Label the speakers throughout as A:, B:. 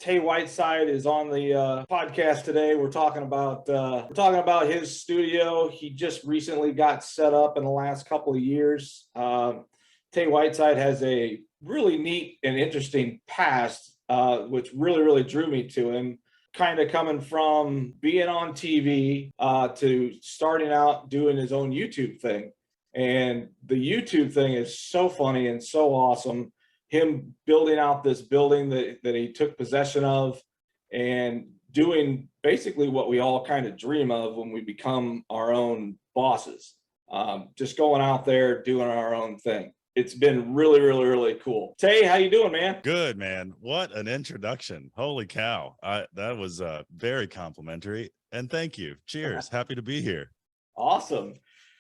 A: Tay Whiteside is on the podcast today. We're talking about his studio. He just recently got set up in the last couple of years. Tay Whiteside has a really neat and interesting past, which really drew me to him. Kind of coming from being on TV to starting out doing his own YouTube thing. And the YouTube thing is so funny and so awesome. Him building out this building that he took possession of and doing basically what we all kind of dream of when we become our own bosses. Just going out there doing our own thing. It's been really cool. Tay, how you doing, man?
B: Good, man. What an introduction. Holy cow. That was very complimentary. And thank you. Cheers. Happy to be here.
A: Awesome.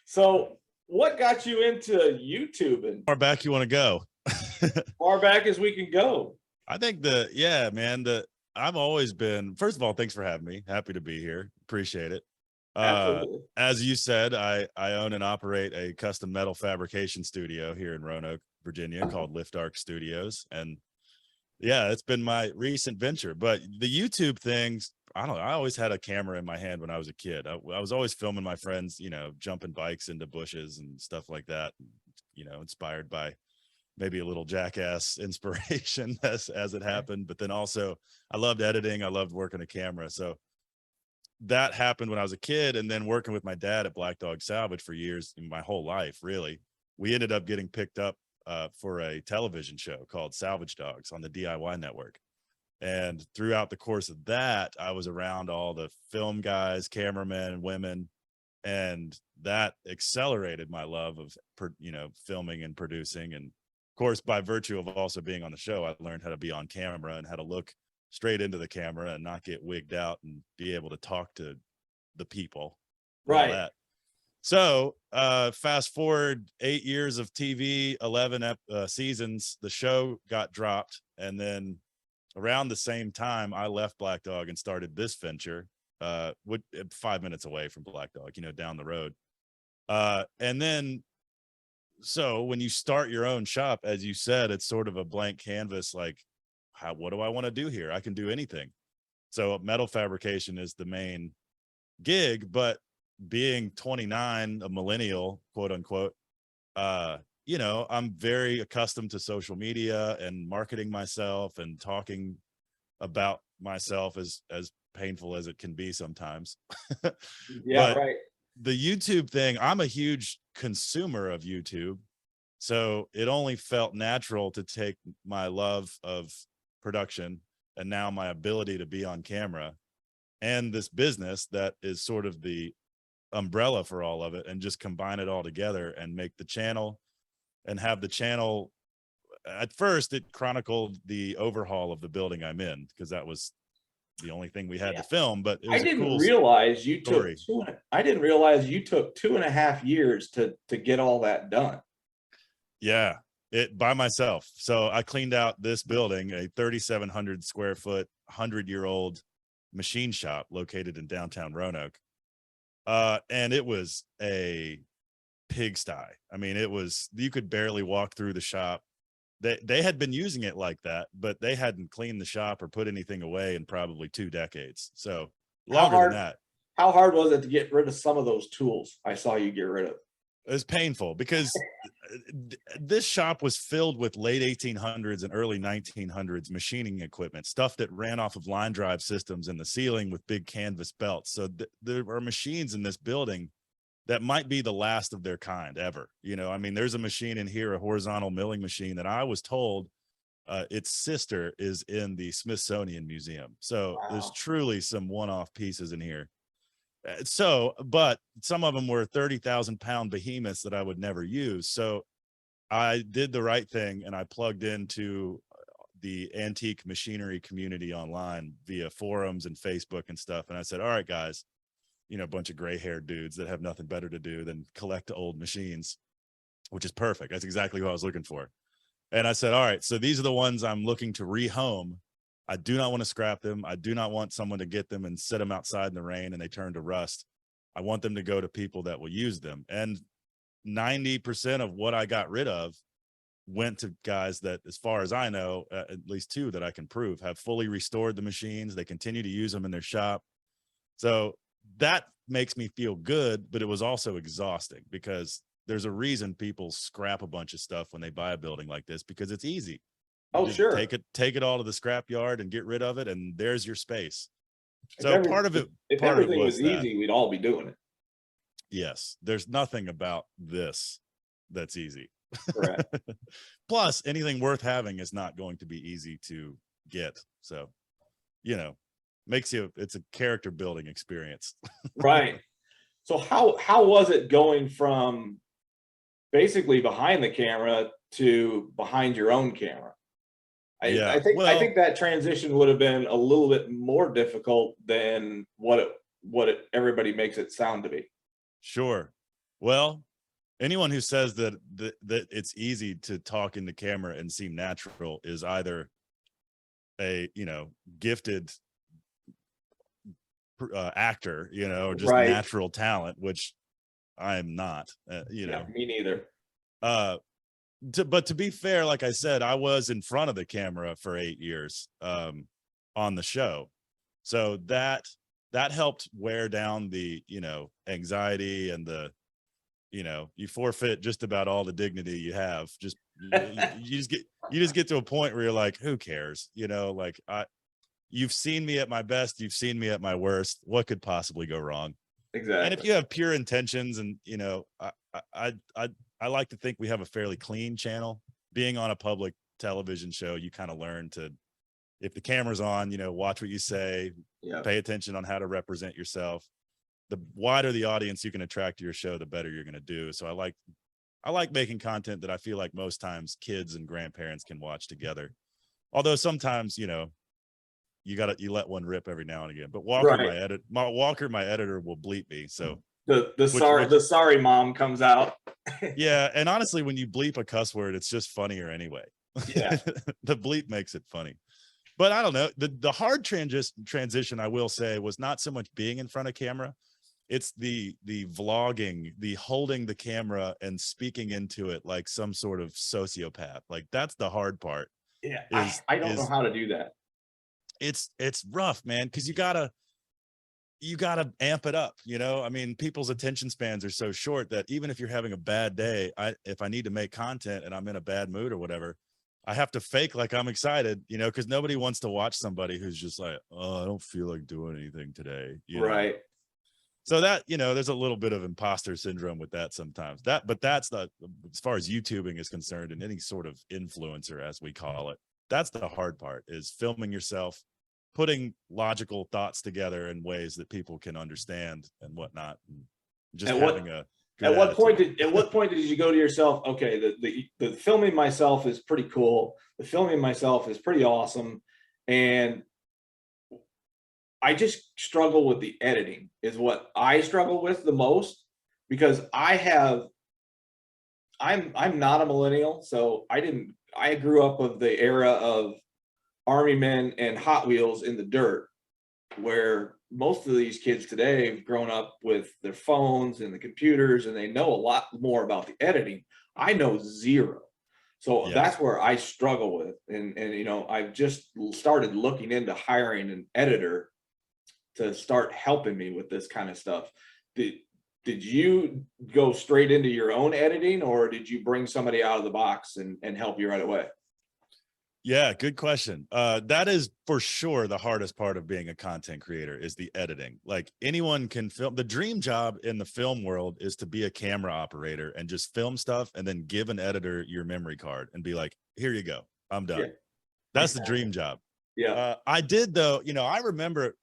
A: So what got you into YouTube? And
B: far back you want to go?
A: Far back as we can go.
B: I think I've always been, first of all, thanks for having me. Happy to be here. Appreciate it.
A: Absolutely.
B: As you said, I own and operate a custom metal fabrication studio here in Roanoke, Virginia, called Lift Arc Studios. And yeah, it's been my recent venture. But the YouTube things, I don't know, I always had a camera in my hand when I was a kid. I was always filming my friends, jumping bikes into bushes and stuff like that, inspired by maybe a little Jackass inspiration as it happened. But then also I loved editing. I loved working a camera. So that happened when I was a kid, and then working with my dad at Black Dog Salvage for years, in my whole life, really. We ended up getting picked up for a television show called Salvage Dogs on the DIY network. And throughout the course of that, I was around all the film guys, cameramen, women, and that accelerated my love of, filming and producing. And of course, by virtue of also being on the show, I learned how to be on camera and how to look straight into the camera and not get wigged out and be able to talk to the people.
A: Right.
B: So fast forward 8 years of TV, 11 seasons, the show got dropped. And then around the same time, I left Black Dog and started this venture, 5 minutes away from Black Dog, down the road. And then, so when you start your own shop, as you said, it's sort of a blank canvas, like, what do I want to do here? I can do anything. So metal fabrication is the main gig, but being 29, a millennial, quote unquote, I'm very accustomed to social media and marketing myself and talking about myself, as painful as it can be sometimes.
A: Yeah, right.
B: The YouTube thing, I'm a huge consumer of YouTube. So it only felt natural to take my love of production and now my ability to be on camera and this business that is sort of the umbrella for all of it, and just combine it all together and make the channel, and have the channel. At first it chronicled the overhaul of the building I'm in, because that was the only thing we had to film. But
A: I didn't realize you took 2.5 years to get all that done.
B: Yeah, it by myself. So I cleaned out this building, a 3,700 square foot, 100-year-old machine shop located in downtown Roanoke. And it was a pigsty. I mean, you could barely walk through the shop. They had been using it like that, but they hadn't cleaned the shop or put anything away in probably 2 decades. So longer than that.
A: How hard was it to get rid of some of those tools I saw you get rid of?
B: It was painful, because this shop was filled with late 1800s and early 1900s machining equipment, stuff that ran off of line drive systems in the ceiling with big canvas belts. So there are machines in this building that might be the last of their kind ever. There's a machine in here, a horizontal milling machine, that I was told its sister is in the Smithsonian Museum. So wow. There's truly some one-off pieces in here. But some of them were 30,000 pound behemoths that I would never use. So I did the right thing, and I plugged into the antique machinery community online via forums and Facebook and stuff. And I said, all right, guys, a bunch of gray haired dudes that have nothing better to do than collect old machines, which is perfect. That's exactly what I was looking for. And I said, all right, so these are the ones I'm looking to rehome. I do not want to scrap them. I do not want someone to get them and sit them outside in the rain and they turn to rust. I want them to go to people that will use them. And 90% of what I got rid of went to guys that, as far as I know, at least two that I can prove, have fully restored the machines. They continue to use them in their shop. So that makes me feel good, but it was also exhausting because there's a reason people scrap a bunch of stuff when they buy a building like this, because it's easy. You
A: Oh,
B: just
A: sure.
B: take it all to the scrap yard and get rid of it, and there's your space.
A: If
B: So part of it
A: everything
B: was
A: was
B: that.
A: easy, we'd all be doing it.
B: Yes, there's nothing about this that's easy.
A: Correct.
B: Plus, anything worth having is not going to be easy to get. So, it's a character building experience.
A: Right. So how was it going from basically behind the camera to behind your own camera?
B: Yeah,
A: I think that transition would have been a little bit more difficult than what everybody makes it sound to be.
B: sure. Well, anyone who says that it's easy to talk in the camera and seem natural is either a gifted actor, or just
A: Right.
B: natural talent, which I'm not.
A: Yeah, me neither.
B: But to be fair, like I said, I was in front of the camera for 8 years on the show, so that helped wear down the anxiety and the you forfeit just about all the dignity you have. Just you just get to a point where you're like, who cares? Like you've seen me at my best, you've seen me at my worst. What could possibly go wrong?
A: Exactly.
B: And if you have pure intentions, and I like to think we have a fairly clean channel. Being on a public television show, you kind of learn to, if the camera's on, watch what you say, pay attention on how to represent yourself. The wider the audience you can attract to your show, the better you're going to do. So I like making content that I feel like most times kids and grandparents can watch together. Although sometimes, you let one rip every now and again. But Walker, my editor, will bleep me. So
A: the sorry mom comes out.
B: Yeah, and honestly, when you bleep a cuss word, it's just funnier anyway.
A: Yeah.
B: The bleep makes it funny. But I don't know. The hard transition, I will say, was not so much being in front of camera. It's the vlogging, the holding the camera and speaking into it like some sort of sociopath. Like that's the hard part.
A: Yeah, I don't know how to do that.
B: It's rough, man, because you gotta amp it up. I mean, people's attention spans are so short that even if you're having a bad day, if I need to make content and I'm in a bad mood or whatever, I have to fake like I'm excited, because nobody wants to watch somebody who's just like, oh, I don't feel like doing anything today.
A: Right.
B: So that, there's a little bit of imposter syndrome with that sometimes. But that's not, as far as YouTubing is concerned, and any sort of influencer, as we call it, that's the hard part, is filming yourself, putting logical thoughts together in ways that people can understand and whatnot, and just having a good
A: at what
B: attitude.
A: point did you go to yourself, okay, the filming myself is pretty cool, the filming myself is pretty awesome, and I just struggle with the editing is what I struggle with the most, because I'm not a millennial, so I grew up of the era of Army men and Hot Wheels in the dirt, where most of these kids today have grown up with their phones and the computers, and they know a lot more about the editing. I know zero. So that's where I struggle with. And I've just started looking into hiring an editor to start helping me with this kind of stuff. Did you go straight into your own editing, or did you bring somebody out of the box and help you right away?
B: Yeah, good question. That is for sure the hardest part of being a content creator, is the editing. Like, anyone can film. The dream job in the film world is to be a camera operator and just film stuff and then give an editor your memory card and be like, here you go, I'm done. Yeah, that's the dream job.
A: Yeah.
B: I did, though. I remember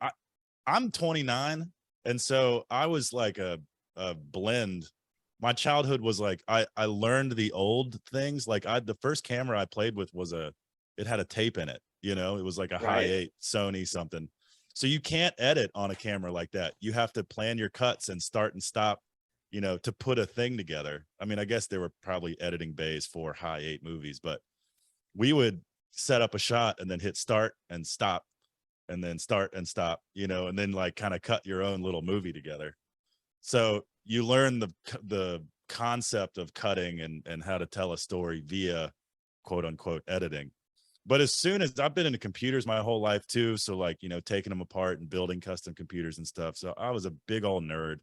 B: I'm 29. And so I was like a blend. My childhood was like, I learned the old things. Like the first camera I played with was it had a tape in it, it was like a high 8 Sony something. So you can't edit on a camera like that. You have to plan your cuts and start and stop, to put a thing together. I mean, I guess there were probably editing bays for high 8 movies, but we would set up a shot and then hit start and stop and then start and stop, and then like kind of cut your own little movie together. So you learn the concept of cutting and how to tell a story via quote unquote editing. But as soon as I've been into computers my whole life too, so like, you know, taking them apart and building custom computers and stuff. So I was a big old nerd,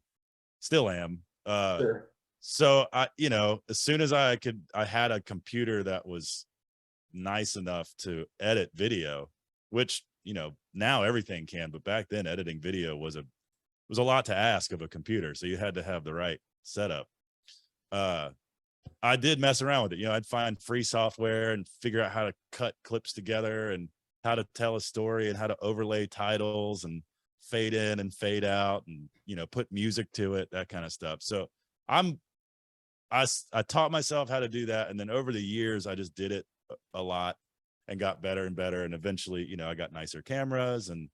B: still am.
A: Sure.
B: So I, you know, as soon as I had a computer that was nice enough to edit video, which, you know, now everything can, but back then editing video was a lot to ask of a computer. So you had to have the right setup. I did mess around with it. You know, I'd find free software and figure out how to cut clips together and how to tell a story and how to overlay titles and fade in and fade out and, you know, put music to it, that kind of stuff. So I taught myself how to do that. And then over the years, I just did it a lot and got better and better. And eventually, you know, I got nicer cameras and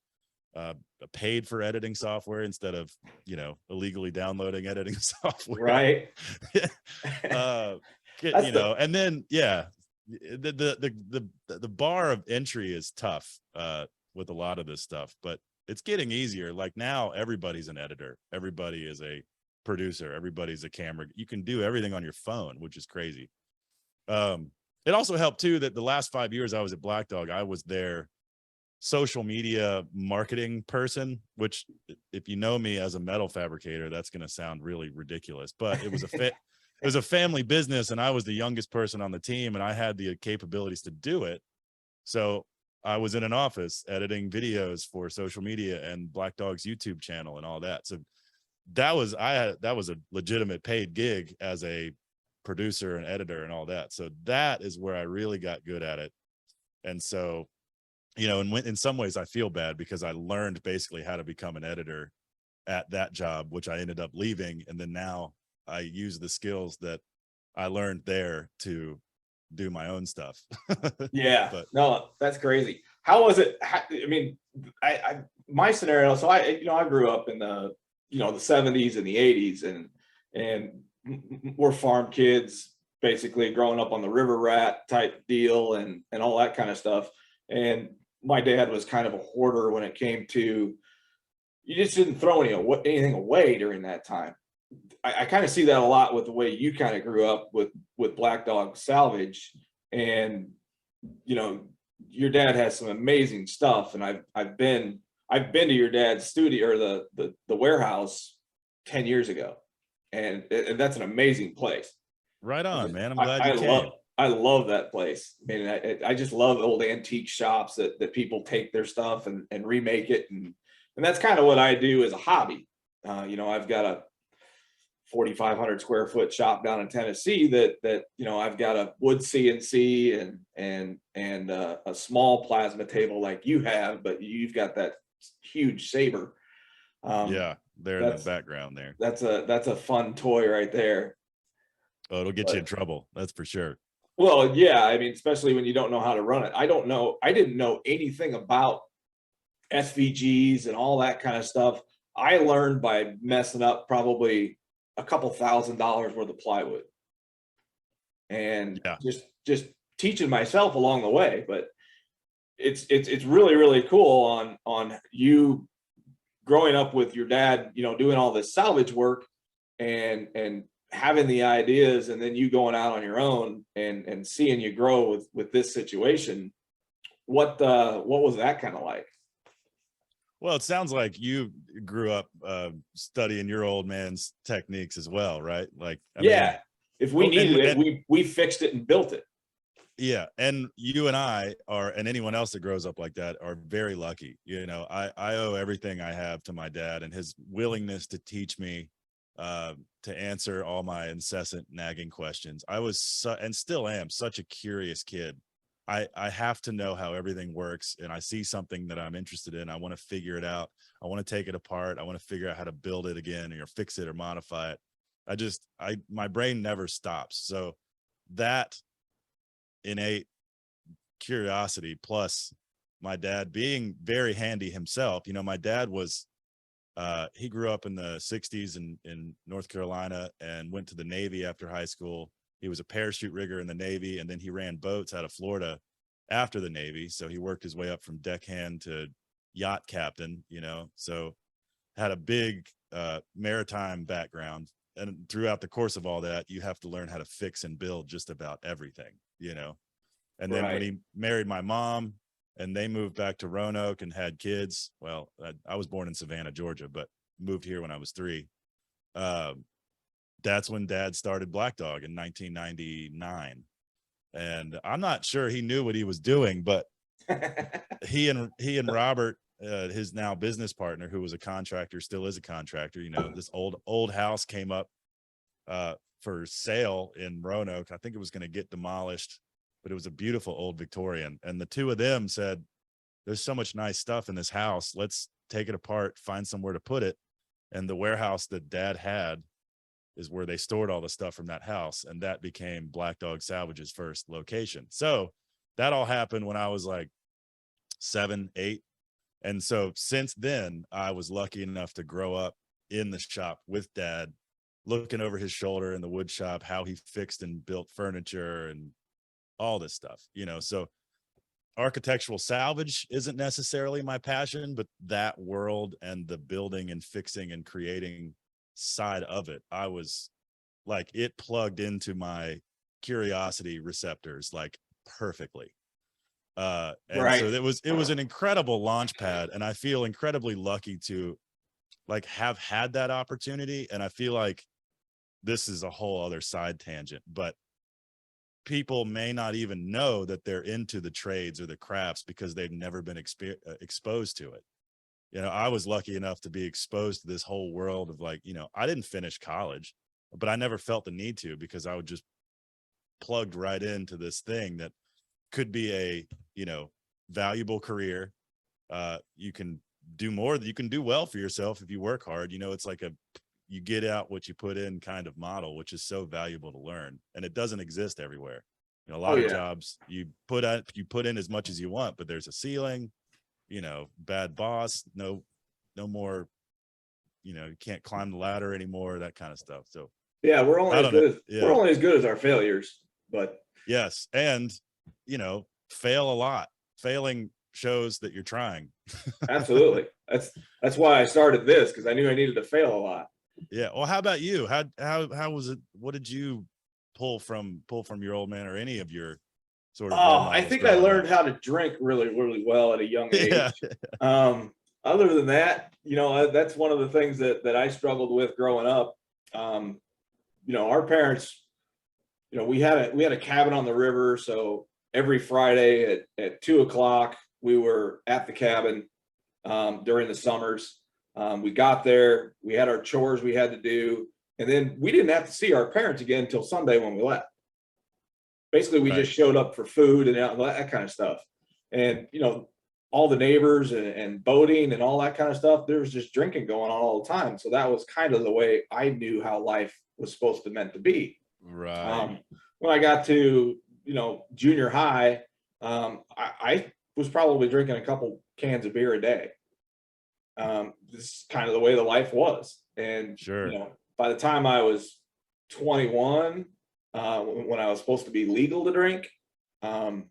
B: paid for editing software instead of, you know, illegally downloading editing software.
A: Right.
B: You know, and then, yeah, the bar of entry is tough with a lot of this stuff, but it's getting easier. Like now everybody's an editor. Everybody is a producer. Everybody's a camera. You can do everything on your phone, which is crazy. It also helped too that the last 5 years I was at Black Dog, I was their social media marketing person, which if you know me as a metal fabricator, that's going to sound really ridiculous, but it was it was a family business and I was the youngest person on the team and I had the capabilities to do it. So I was in an office editing videos for social media and Black Dog's YouTube channel and all that. So that was a legitimate paid gig as a producer and editor and all that. So that is where I really got good at it. And so, you know, and in some ways I feel bad because I learned basically how to become an editor at that job, which I ended up leaving. And then now I use the skills that I learned there to do my own stuff.
A: Yeah,
B: But
A: no, that's crazy. How was it? I mean, my scenario. So I grew up in the, the 70s and the 80s, and we're farm kids, basically growing up on the river rat type deal and all that kind of stuff. And my dad was kind of a hoarder when it came to, you just didn't throw anything away during that time. I kind of see that a lot with the way you kind of grew up with Black Dog Salvage, and your dad has some amazing stuff, and I've been to your dad's studio or the warehouse 10 years ago, and that's an amazing place.
B: right on, man. I'm glad you came.
A: I love that place. I mean, I just love old antique shops that people take their stuff and remake it, and that's kind of what I do as a hobby. I've got a 4,500 square foot shop down in Tennessee that I've got a wood CNC and a small plasma table like you have, but you've got that huge saber.
B: Yeah, they're in the background there.
A: That's a fun toy right there.
B: Oh, it'll get you in trouble, that's for sure.
A: Well, yeah, I mean, especially when you don't know how to run it. I didn't know anything about SVGs and all that kind of stuff. I learned by messing up probably a couple $1,000s worth of plywood, and just teaching myself along the way. But it's really, really cool on you growing up with your dad, doing all this salvage work and having the ideas, and then you going out on your own and seeing you grow with this situation. What was that kind of like?
B: Well, it sounds like you grew up studying your old man's techniques as well, right? Like, I mean,
A: if we needed it, we fixed it and built it.
B: Yeah, and you and I are, and anyone else that grows up like that are very lucky. I owe everything I have to my dad and his willingness to teach me, to answer all my incessant nagging questions. I was and still am such a curious kid. I have to know how everything works, and I see something that I'm interested in. I want to figure it out. I want to take it apart. I want to figure out how to build it again or fix it or modify it. My brain never stops. So that innate curiosity plus my dad being very handy himself. My dad was he grew up in the 60s in North Carolina and went to the Navy after high school. He was a parachute rigger in the Navy, and then he ran boats out of Florida after the Navy. So he worked his way up from deckhand to yacht captain, so had a big maritime background. And throughout the course of all that, you have to learn how to fix and build just about everything. And then when he married my mom and they moved back to Roanoke and had kids, well, I was born in Savannah, Georgia, but moved here when I was 3. That's when Dad started Black Dog in 1999. And I'm not sure he knew what he was doing, but he and Robert, his now business partner, who was a contractor, still is a contractor, this old house came up for sale in Roanoke. I think it was going to get demolished, but it was a beautiful old Victorian. And the two of them said, there's so much nice stuff in this house. Let's take it apart, find somewhere to put it. And the warehouse that Dad had is where they stored all the stuff from that house. And that became Black Dog Salvage's first location. So that all happened when I was like 7, 8. And so since then, I was lucky enough to grow up in the shop with Dad, looking over his shoulder in the wood shop, how he fixed and built furniture and all this stuff, so architectural salvage isn't necessarily my passion, but that world and the building and fixing and creating side of it, I was like, it plugged into my curiosity receptors like perfectly. And so it was an incredible launch pad, and I feel incredibly lucky to like have had that opportunity. And I feel like this is a whole other side tangent, but people may not even know that they're into the trades or the crafts because they've never been exposed to it. I was lucky enough to be exposed to this whole world of like, I didn't finish college, but I never felt the need to, because I would just plugged right into this thing that could be a, valuable career. You can do more, you can do well for yourself if you work hard. It's like you get out what you put in kind of model, which is so valuable to learn. And it doesn't exist everywhere. A lot of jobs you put in as much as you want, but there's a ceiling, bad boss, no more, you can't climb the ladder anymore, that kind of stuff. So
A: yeah, we're only as good as our failures, but
B: yes. And, fail a lot. Failing shows that you're trying.
A: Absolutely. That's why I started this, because I knew I needed to fail a lot.
B: Yeah. Well, how about you? How was it? What did you pull from your old man or any of your sort of?
A: I think I learned how to drink really, really well at a young age. Yeah. Other than that, that's one of the things that I struggled with growing up. Our parents, we had a cabin on the river, so every Friday at 2:00 we were at the cabin during the summers. We got there, we had our chores we had to do, and then we didn't have to see our parents again until Sunday when we left. Basically, we just showed up for food and that kind of stuff. And, all the neighbors and boating and all that kind of stuff, there was just drinking going on all the time. So that was kind of the way I knew how life was supposed to meant to be.
B: Right.
A: When I got to, junior high, I was probably drinking a couple cans of beer a day. This is kind of the way the life was. And,
B: sure.
A: By the time I was 21, when I was supposed to be legal to drink, you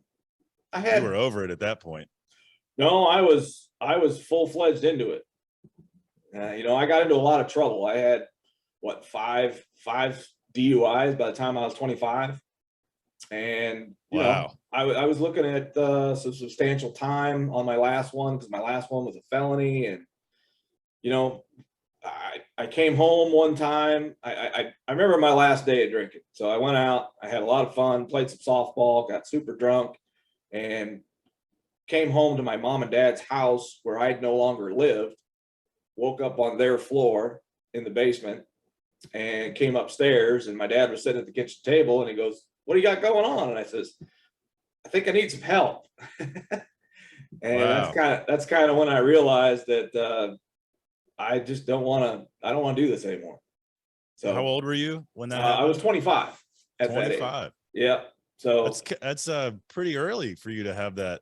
B: were over it at that point.
A: No, I was full-fledged into it. I got into a lot of trouble. I had five DUIs by the time I was 25. And
B: wow.
A: I was looking at some substantial time on my last one, because my last one was a felony. And I came home one time. I remember my last day of drinking. So I went out, I had a lot of fun, played some softball, got super drunk, and came home to my mom and dad's house where I no longer lived, woke up on their floor in the basement, and came upstairs, and my dad was sitting at the kitchen table, and he goes, "What do you got going on?" And I says, "I think I need some help." And wow. that's kind of when I realized that I just don't want to do this anymore. So
B: how old were you when that happened?
A: I was 25 at
B: 25.
A: that age. Yeah. So
B: that's pretty early for you to have that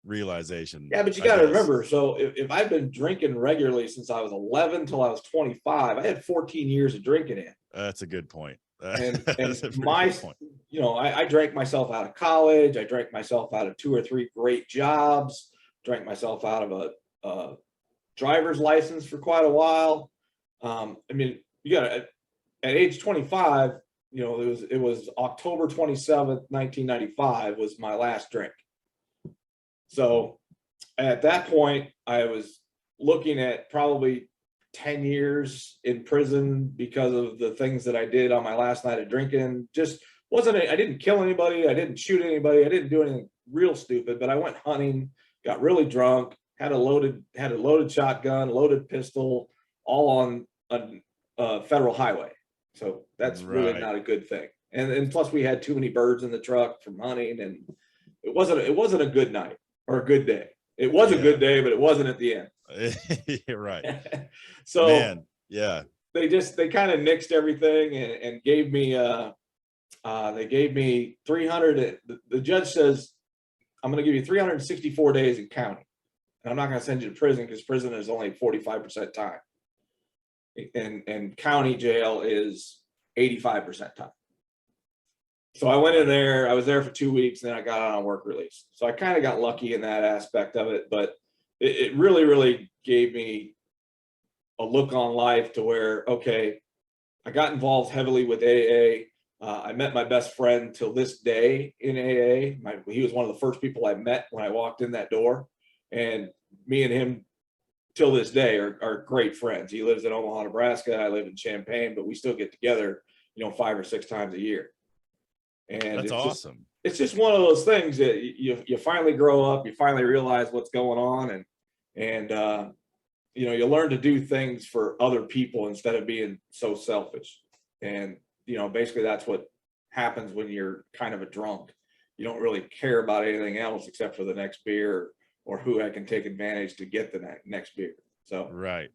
B: realization.
A: Yeah, but you got to remember, so if I've been drinking regularly since I was 11 till I was 25, I had 14 years of drinking in.
B: That's a good point.
A: And I drank myself out of college. I drank myself out of 2 or 3 great jobs, drank myself out of a driver's license for quite a while. You got at age 25, it was October 27th, 1995 was my last drink. So at that point, I was looking at probably 10 years in prison because of the things that I did on my last night of drinking. I didn't kill anybody. I didn't shoot anybody. I didn't do anything real stupid, but I went hunting, got really drunk, had a loaded shotgun, loaded pistol, all on a federal highway. So that's really not a good thing. And plus we had too many birds in the truck from hunting, and it wasn't a good night or a good day. It was a good day, but it wasn't at the end.
B: You're right.
A: So
B: man, yeah.
A: They kind of nixed everything and gave me they gave me 300. The judge says, I'm going to give you 364 days in county. And I'm not going to send you to prison because prison is only 45% time. And county jail is 85% time. So I went in there, I was there for 2 weeks, and then I got out on work release. So I kind of got lucky in that aspect of it, but it really, really gave me a look on life to where, okay, I got involved heavily with AA. I met my best friend till this day in AA. He was one of the first people I met when I walked in that door. And me and him till this day are great friends. He lives in Omaha, Nebraska. I live in Champaign, but we still get together, 5 or 6 times a year. And
B: that's awesome.
A: It's just one of those things that you finally grow up, you finally realize what's going on, and you learn to do things for other people instead of being so selfish. And basically that's what happens when you're kind of a drunk. You don't really care about anything else except for the next beer or who I can take advantage to get the next beer. So
B: right.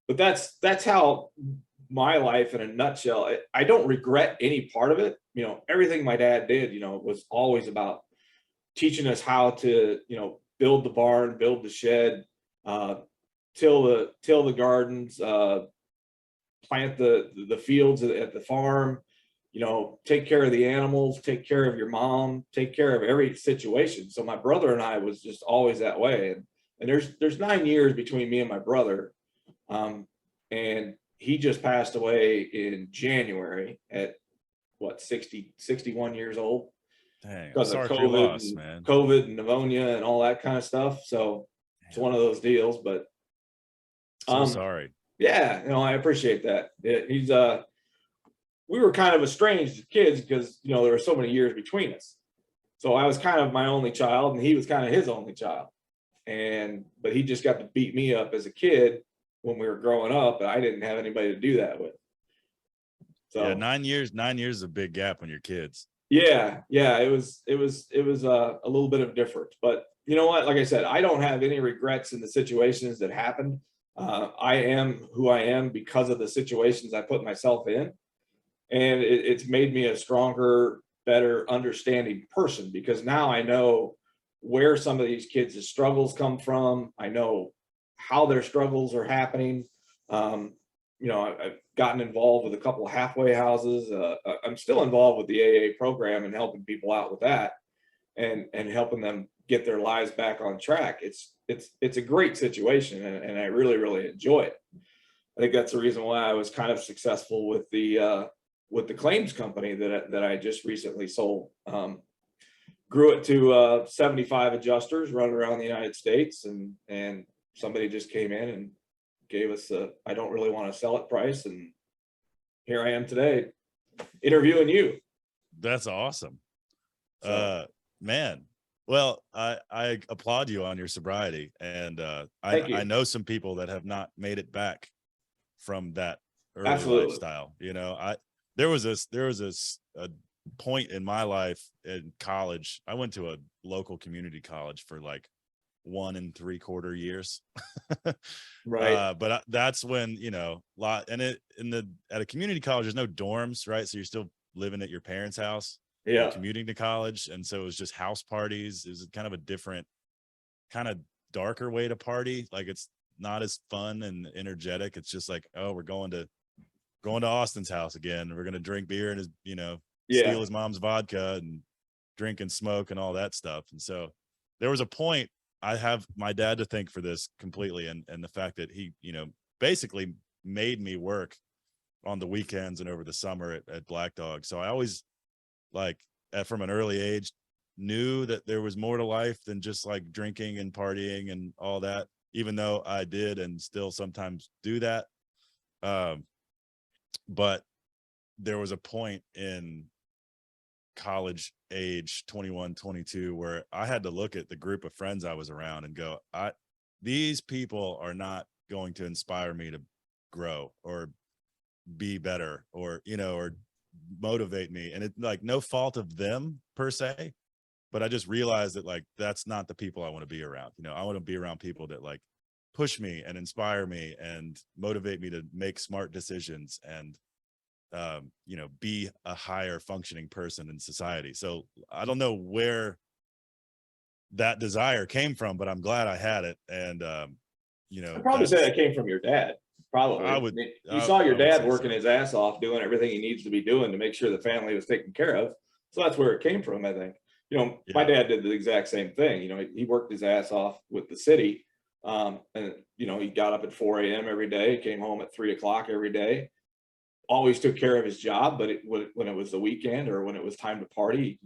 A: But that's how my life in a nutshell. I don't regret any part of it. Everything my dad did, was always about teaching us how to, build the barn, build the shed, till the gardens, plant the fields at the farm, take care of the animals, take care of your mom, take care of every situation. So my brother and I was just always that way. And there's 9 years between me and my brother. And he just passed away in January at 61 years old.
B: Dang,
A: because of
B: sorry for your loss, man.
A: COVID and pneumonia and all that kind of stuff. So it's one of those deals, but
B: sorry.
A: Yeah, I appreciate that. We were kind of estranged as kids because, there were so many years between us. So I was kind of my only child and he was kind of his only child. But he just got to beat me up as a kid when we were growing up, and I didn't have anybody to do that with. So
B: yeah, 9 years is a big gap when you're kids.
A: Yeah, it was a little bit of difference, but you know what? Like I said, I don't have any regrets in the situations that happened. I am who I am because of the situations I put myself in, and it's made me a stronger, better, understanding person because now I know where some of these kids' struggles come from. I know how their struggles are happening. I've gotten involved with a couple of halfway houses. I'm still involved with the AA program and helping people out with that and helping them get their lives back on track. It's a great situation and I really, really enjoy it. I think that's the reason why I was kind of successful with the claims company that I just recently sold. Grew it to 75 adjusters running around the United States, and somebody just came in and gave us I don't really want to sell it price, and here I am today interviewing you.
B: That's awesome. Man, well, I applaud you on your sobriety, and I know some people that have not made it back from that early lifestyle. There was a point in my life in college. I went to a local community college for like 1 3/4 years.
A: Right.
B: But that's when, at a community college, there's no dorms, right? So you're still living at your parents' house, commuting to college. And so it was just house parties. It was kind of a different, kind of darker way to party. Like it's not as fun and energetic. It's just like, oh, we're going to Austin's house again. We're going to drink beer and steal his mom's vodka and drink and smoke and all that stuff. And so there was a point. I have my dad to thank for this completely. And the fact that he, basically made me work on the weekends and over the summer at Black Dog. So I always, like, from an early age, knew that there was more to life than just like drinking and partying and all that, even though I did and still sometimes do that. But there was a point in college age, 21, 22, where I had to look at the group of friends I was around and go, these people are not going to inspire me to grow or be better, or, you know, or motivate me. And it's like no fault of them per se, but I just realized that, like, that's not the people I want to be around. You know, I want to be around people that like push me and inspire me and motivate me to make smart decisions and you know, be a higher functioning person in society. So I don't know where that desire came from, but I'm glad I had it. And you know,
A: I'd probably say that came from your dad. Probably.
B: I would,
A: You saw your
B: I would
A: dad
B: say
A: working
B: so.
A: his ass off, doing everything he needs to be doing to make sure the family was taken care of. So that's where it came from, I think. You know, my
B: Yeah.
A: dad did the exact same thing. You know, he worked his ass off with the city. And, you know, he got up at 4 a.m. every day, came home at 3 o'clock every day, always took care of his job. But when it was the weekend or when it was time to party,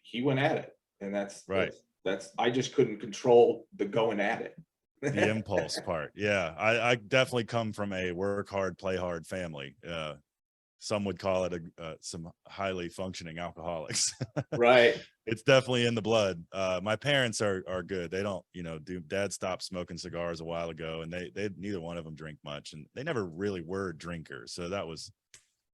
A: he went at it. And
B: Right.
A: that's I just couldn't control the going at it.
B: The impulse part. Yeah. I definitely come from a work hard, play hard family. Some would call it some highly functioning alcoholics.
A: Right.
B: It's definitely in the blood. My parents are good. They don't, you know, dad stopped smoking cigars a while ago, and they neither one of them drink much, and they never really were drinkers. So that was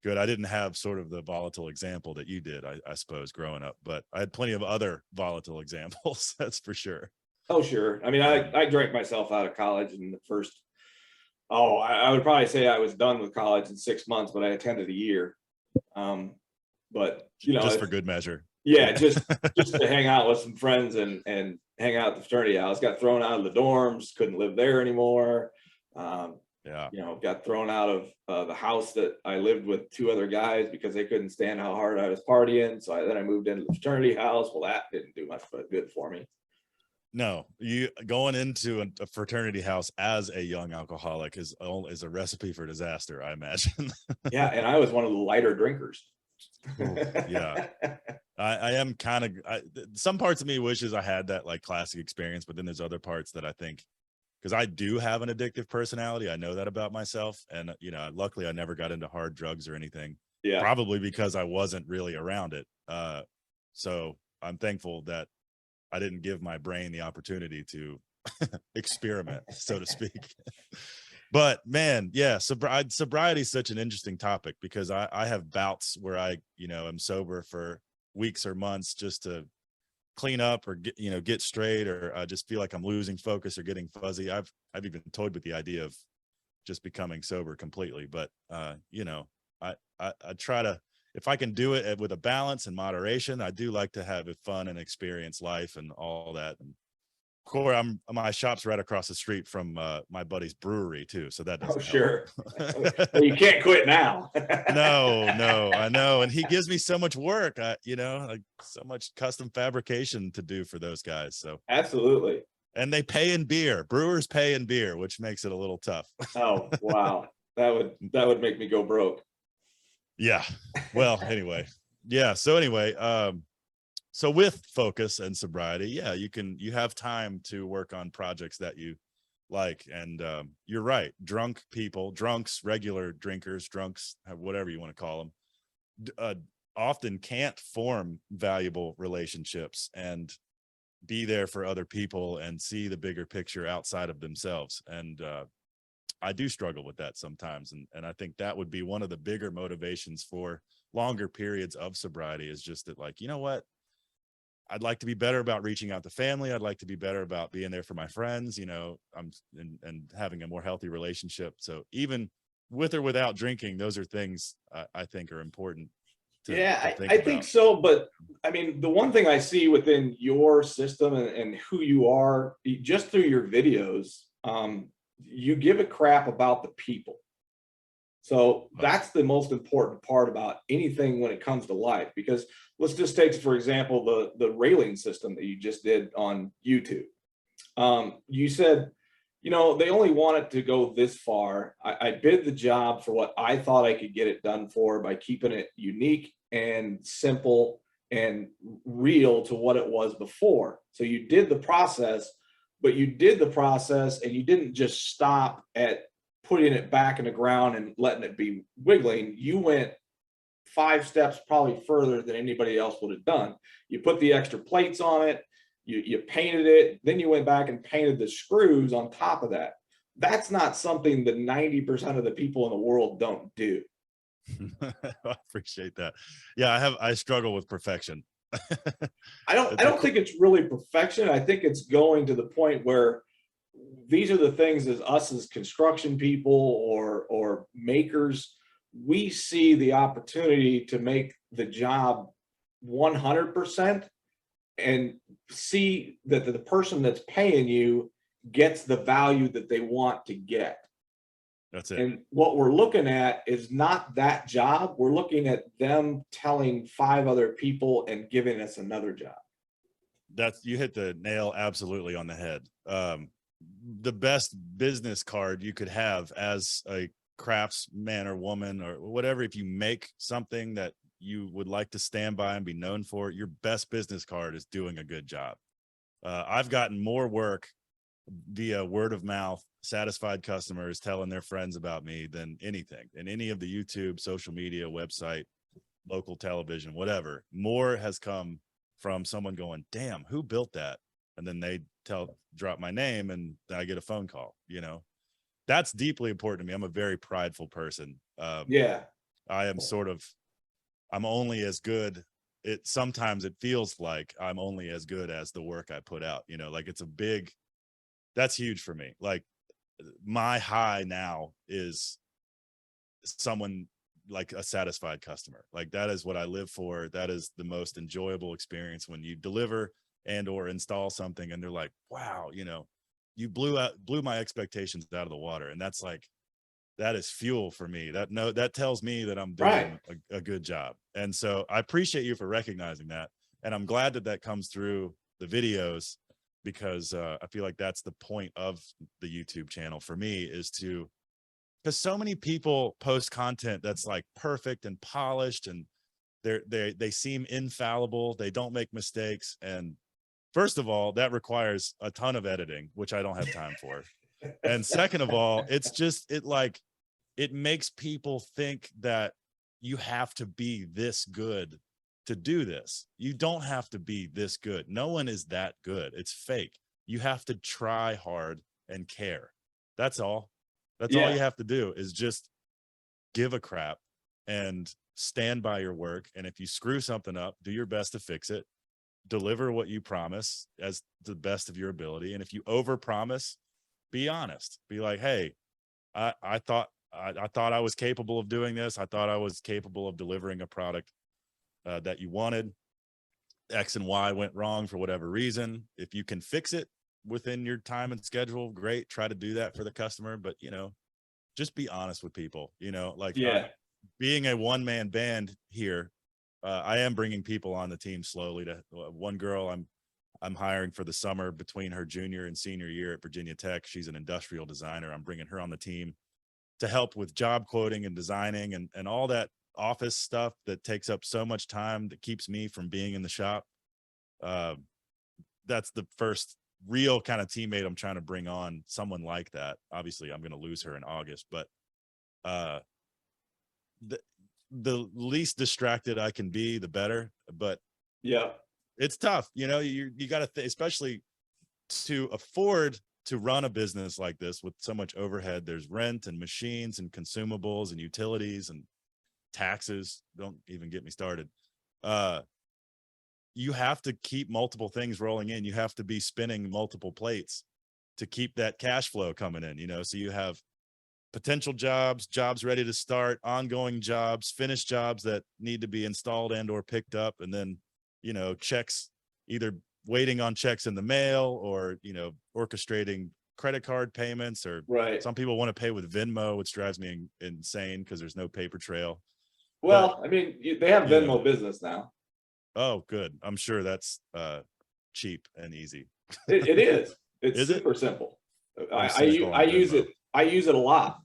B: good. I didn't have sort of the volatile example that you did, I suppose, growing up, but I had plenty of other volatile examples. That's for sure.
A: Oh, sure. I mean, I drank myself out of college in the first, I would probably say I was done with college in 6 months, but I attended a year. But you know,
B: Just for good measure.
A: yeah, just to hang out with some friends and hang out at the fraternity house. Got thrown out of the dorms, couldn't live there anymore.
B: Yeah.
A: You know, got thrown out of the house that I lived with two other guys because they couldn't stand how hard I was partying. So then I moved into the fraternity house. Well, that didn't do much good for me.
B: No, you going into a fraternity house as a young alcoholic is a recipe for disaster, I imagine.
A: Yeah, and I was one of the lighter drinkers.
B: Ooh, yeah. I am kind of, some parts of me wishes I had that like classic experience, but then there's other parts that I think, because I do have an addictive personality, I know that about myself. And, you know, luckily I never got into hard drugs or anything,
A: Yeah.
B: probably because I wasn't really around it. So I'm thankful that I didn't give my brain the opportunity to experiment, so to speak. But man, yeah, sobriety is such an interesting topic, because I have bouts where I, you know, am sober for weeks or months just to clean up or get straight, or I just feel like I'm losing focus or getting fuzzy. I've even toyed with the idea of just becoming sober completely, but you know, I try to, if I can do it with a balance and moderation. I do like to have a fun and experience life and all that. And of course, my shop's right across the street from my buddy's brewery too, so that doesn't
A: Sure.
B: help.
A: Well, you can't quit now.
B: No, I know, and he gives me so much work. You know, like so much custom fabrication to do for those guys. So
A: Absolutely.
B: and they pay in beer. Brewers pay in beer, which makes it a little tough.
A: Oh, wow. That would make me go broke.
B: Yeah. Well, anyway. Yeah. So anyway, so with focus and sobriety, yeah, you have time to work on projects that you like. And you're right. Drunks, regular drinkers, drunks, whatever you want to call them, often can't form valuable relationships and be there for other people and see the bigger picture outside of themselves. And I do struggle with that sometimes. And I think that would be one of the bigger motivations for longer periods of sobriety, is just that, like, you know what? I'd like to be better about reaching out to family. I'd like to be better about being there for my friends, you know, and having a more healthy relationship. So even with or without drinking, those are things I think are important to think
A: I
B: about.
A: think so. But I mean, the one thing I see within your system and who you are, just through your videos, you give a crap about the people. So that's the most important part about anything when it comes to life. Because let's just take, for example, the railing system that you just did on YouTube. You said they only want it to go this far. I bid the job for what I thought I could get it done for by keeping it unique and simple and real to what it was before. So you did the process, but you did the process and you didn't just stop at putting it back in the ground and letting it be wiggling. You went 5 steps probably further than anybody else would have done. You put the extra plates on it, you painted it, then you went back and painted the screws on top of that. That's not something that 90% of the people in the world don't do.
B: I appreciate that. Yeah, I struggle with perfection.
A: I don't think it's really perfection. I think it's going to the point where these are the things as us as construction people or makers, we see the opportunity to make the job 100% and see that the person that's paying you gets the value that they want to get.
B: That's it.
A: And what we're looking at is not that job. We're looking at them telling 5 other people and giving us another job.
B: You hit the nail absolutely on the head. The best business card you could have as a craftsman or woman or whatever, if you make something that you would like to stand by and be known for, your best business card is doing a good job. I've gotten more work via word of mouth, satisfied customers telling their friends about me than anything. And any of the YouTube, social media, website, local television, whatever, more has come from someone going, damn, who built that? And then they drop my name and I get a phone call. That's deeply important to me. I'm a very prideful person.
A: Yeah.
B: I'm only as good. Sometimes it feels like I'm only as good as the work I put out, like that's huge for me. Like my high now is someone like a satisfied customer. Like that is what I live for. That is the most enjoyable experience when you deliver and or install something and they're like, wow, you blew my expectations out of the water. And that's like, that is fuel for me. That tells me that I'm doing a good job. And so I appreciate you for recognizing that. And I'm glad that comes through the videos, because I feel like that's the point of the YouTube channel for me, is because so many people post content that's like perfect and polished and they seem infallible. They don't make mistakes. And first of all, that requires a ton of editing, which I don't have time for. And second of all, it makes people think that you have to be this good to do this. You don't have to be this good. No one is that good. It's fake. You have to try hard and care. That's all. That's all you have to do, is just give a crap and stand by your work. And if you screw something up, do your best to fix it. Deliver what you promise as the best of your ability. And if you overpromise, be honest. Be like, hey, I thought I was capable of doing this. I thought I was capable of delivering a product that you wanted. X and Y went wrong for whatever reason. If you can fix it within your time and schedule, great. Try to do that for the customer. But, just be honest with people, being a one-man band here. I am bringing people on the team slowly. To one girl I'm hiring for the summer between her junior and senior year at Virginia Tech. She's an industrial designer. I'm bringing her on the team to help with job quoting and designing and all that office stuff that takes up so much time, that keeps me from being in the shop. That's the first real kind of teammate I'm trying to bring on, someone like that. Obviously I'm going to lose her in August, but the least distracted I can be, the better. But
A: yeah,
B: it's tough. You got to especially to afford to run a business like this with so much overhead. There's rent and machines and consumables and utilities and taxes. Don't even get me started. You have to keep multiple things rolling in. You have to be spinning multiple plates to keep that cash flow coming in, so you have potential jobs ready to start, ongoing jobs, finished jobs that need to be installed and or picked up, and then, checks, either waiting on checks in the mail or, orchestrating credit card payments, or some people want to pay with Venmo, which drives me insane because there's no paper trail.
A: Well, I mean, they have Venmo business now.
B: Oh, good. I'm sure that's cheap and easy.
A: It is. It's super simple.
B: or cynical on Venmo?
A: I use it a lot.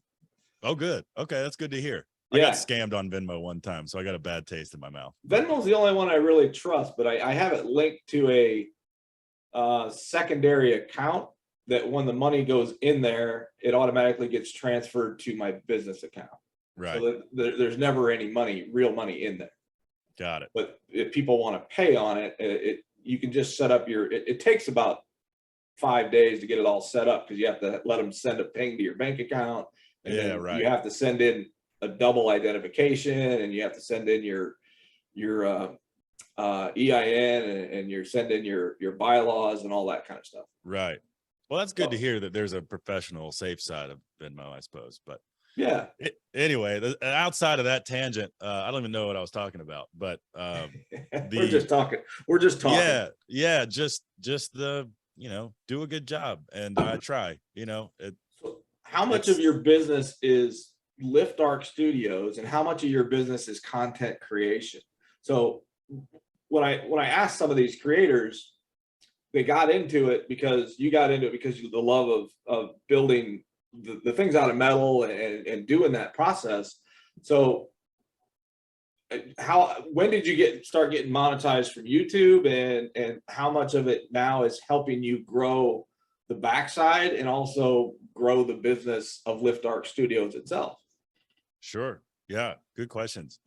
B: Oh, good. Okay, that's good to hear. I
A: Yeah.
B: got scammed on Venmo one time, so I got a bad taste in my mouth.
A: Venmo's the only one I really trust, but I have it linked to a secondary account that when the money goes in there, it automatically gets transferred to my business account.
B: Right.
A: So that there's never any real money in there.
B: Got it.
A: But if people want to pay on it, you can just set up it takes about 5 days to get it all set up because you have to let them send a ping to your bank account. And
B: Yeah,
A: then
B: right.
A: you have to send in a double identification, and you have to send in your EIN, and you're sending your bylaws and all that kind of stuff.
B: Right. Well, that's good to hear that there's a professional, safe side of Venmo, I suppose. But
A: yeah.
B: Anyway, outside of that tangent, I don't even know what I was talking about. But
A: we're just talking. We're just talking.
B: Yeah. Just the do a good job, and I try.
A: So how much of your business is Lift Arc Studios, and how much of your business is content creation? So when I asked some of these creators, they got into it because you got into it because of the love of building the things out of metal and doing that process. So when did you start getting monetized from YouTube, and how much of it now is helping you grow the backside and also grow the business of Lift Arc Studios itself?
B: Sure. Yeah. Good questions.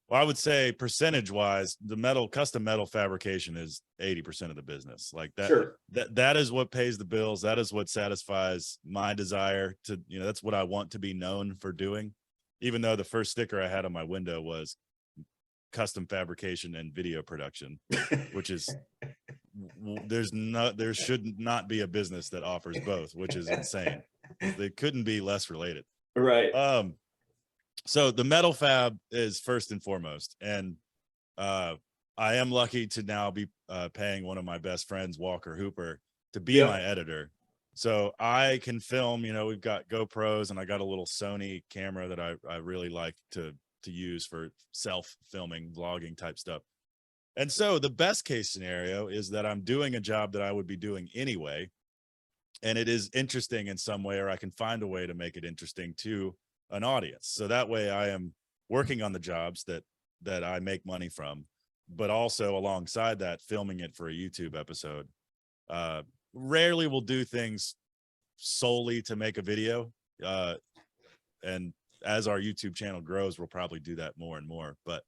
B: Well, I would say percentage wise, the custom metal fabrication is 80% of the business. Like that,
A: sure.
B: that is what pays the bills. That is what satisfies my desire to, that's what I want to be known for doing. Even though the first sticker I had on my window was custom fabrication and video production, which is there should not be a business that offers both, which is insane. They couldn't be less related.
A: Right.
B: So the metal fab is first and foremost. And I am lucky to now be paying one of my best friends, Walker Hooper, to be my editor. So I can film, we've got GoPros, and I got a little Sony camera that I really like to use for self-filming, vlogging type stuff. And so the best case scenario is that I'm doing a job that I would be doing anyway, and it is interesting in some way, or I can find a way to make it interesting to an audience. So that way I am working on the jobs that I make money from, but also alongside that, filming it for a YouTube episode. Rarely will do things solely to make a video. And as our YouTube channel grows, we'll probably do that more and more. But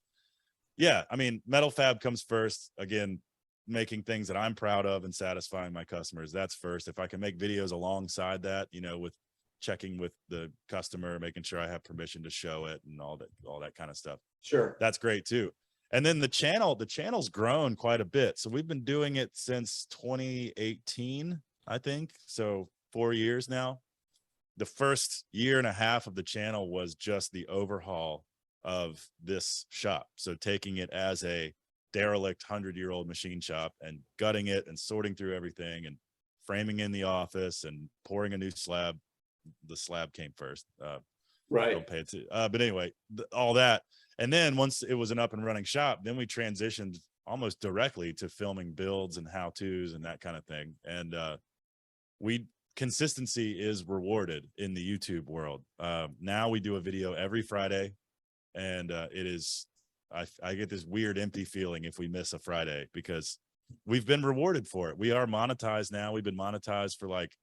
B: yeah, I mean, Metal Fab comes first. Again, making things that I'm proud of and satisfying my customers. That's first. If I can make videos alongside that, with checking with the customer, making sure I have permission to show it and all that kind of stuff.
A: Sure.
B: That's great too. And then the channel's grown quite a bit. So we've been doing it since 2018, I think. So 4 years now. The first year and a half of the channel was just the overhaul of this shop. So taking it as a derelict 100-year-old machine shop and gutting it and sorting through everything and framing in the office and pouring a new slab. The slab came first.
A: Right.
B: Don't pay it to, but anyway, all that. And then once it was an up and running shop, then we transitioned almost directly to filming builds and how-tos and that kind of thing. And consistency is rewarded in the YouTube world. Now we do a video every Friday, and it is, I get this weird empty feeling if we miss a Friday, because we've been rewarded for it. We are monetized now. We've been monetized for like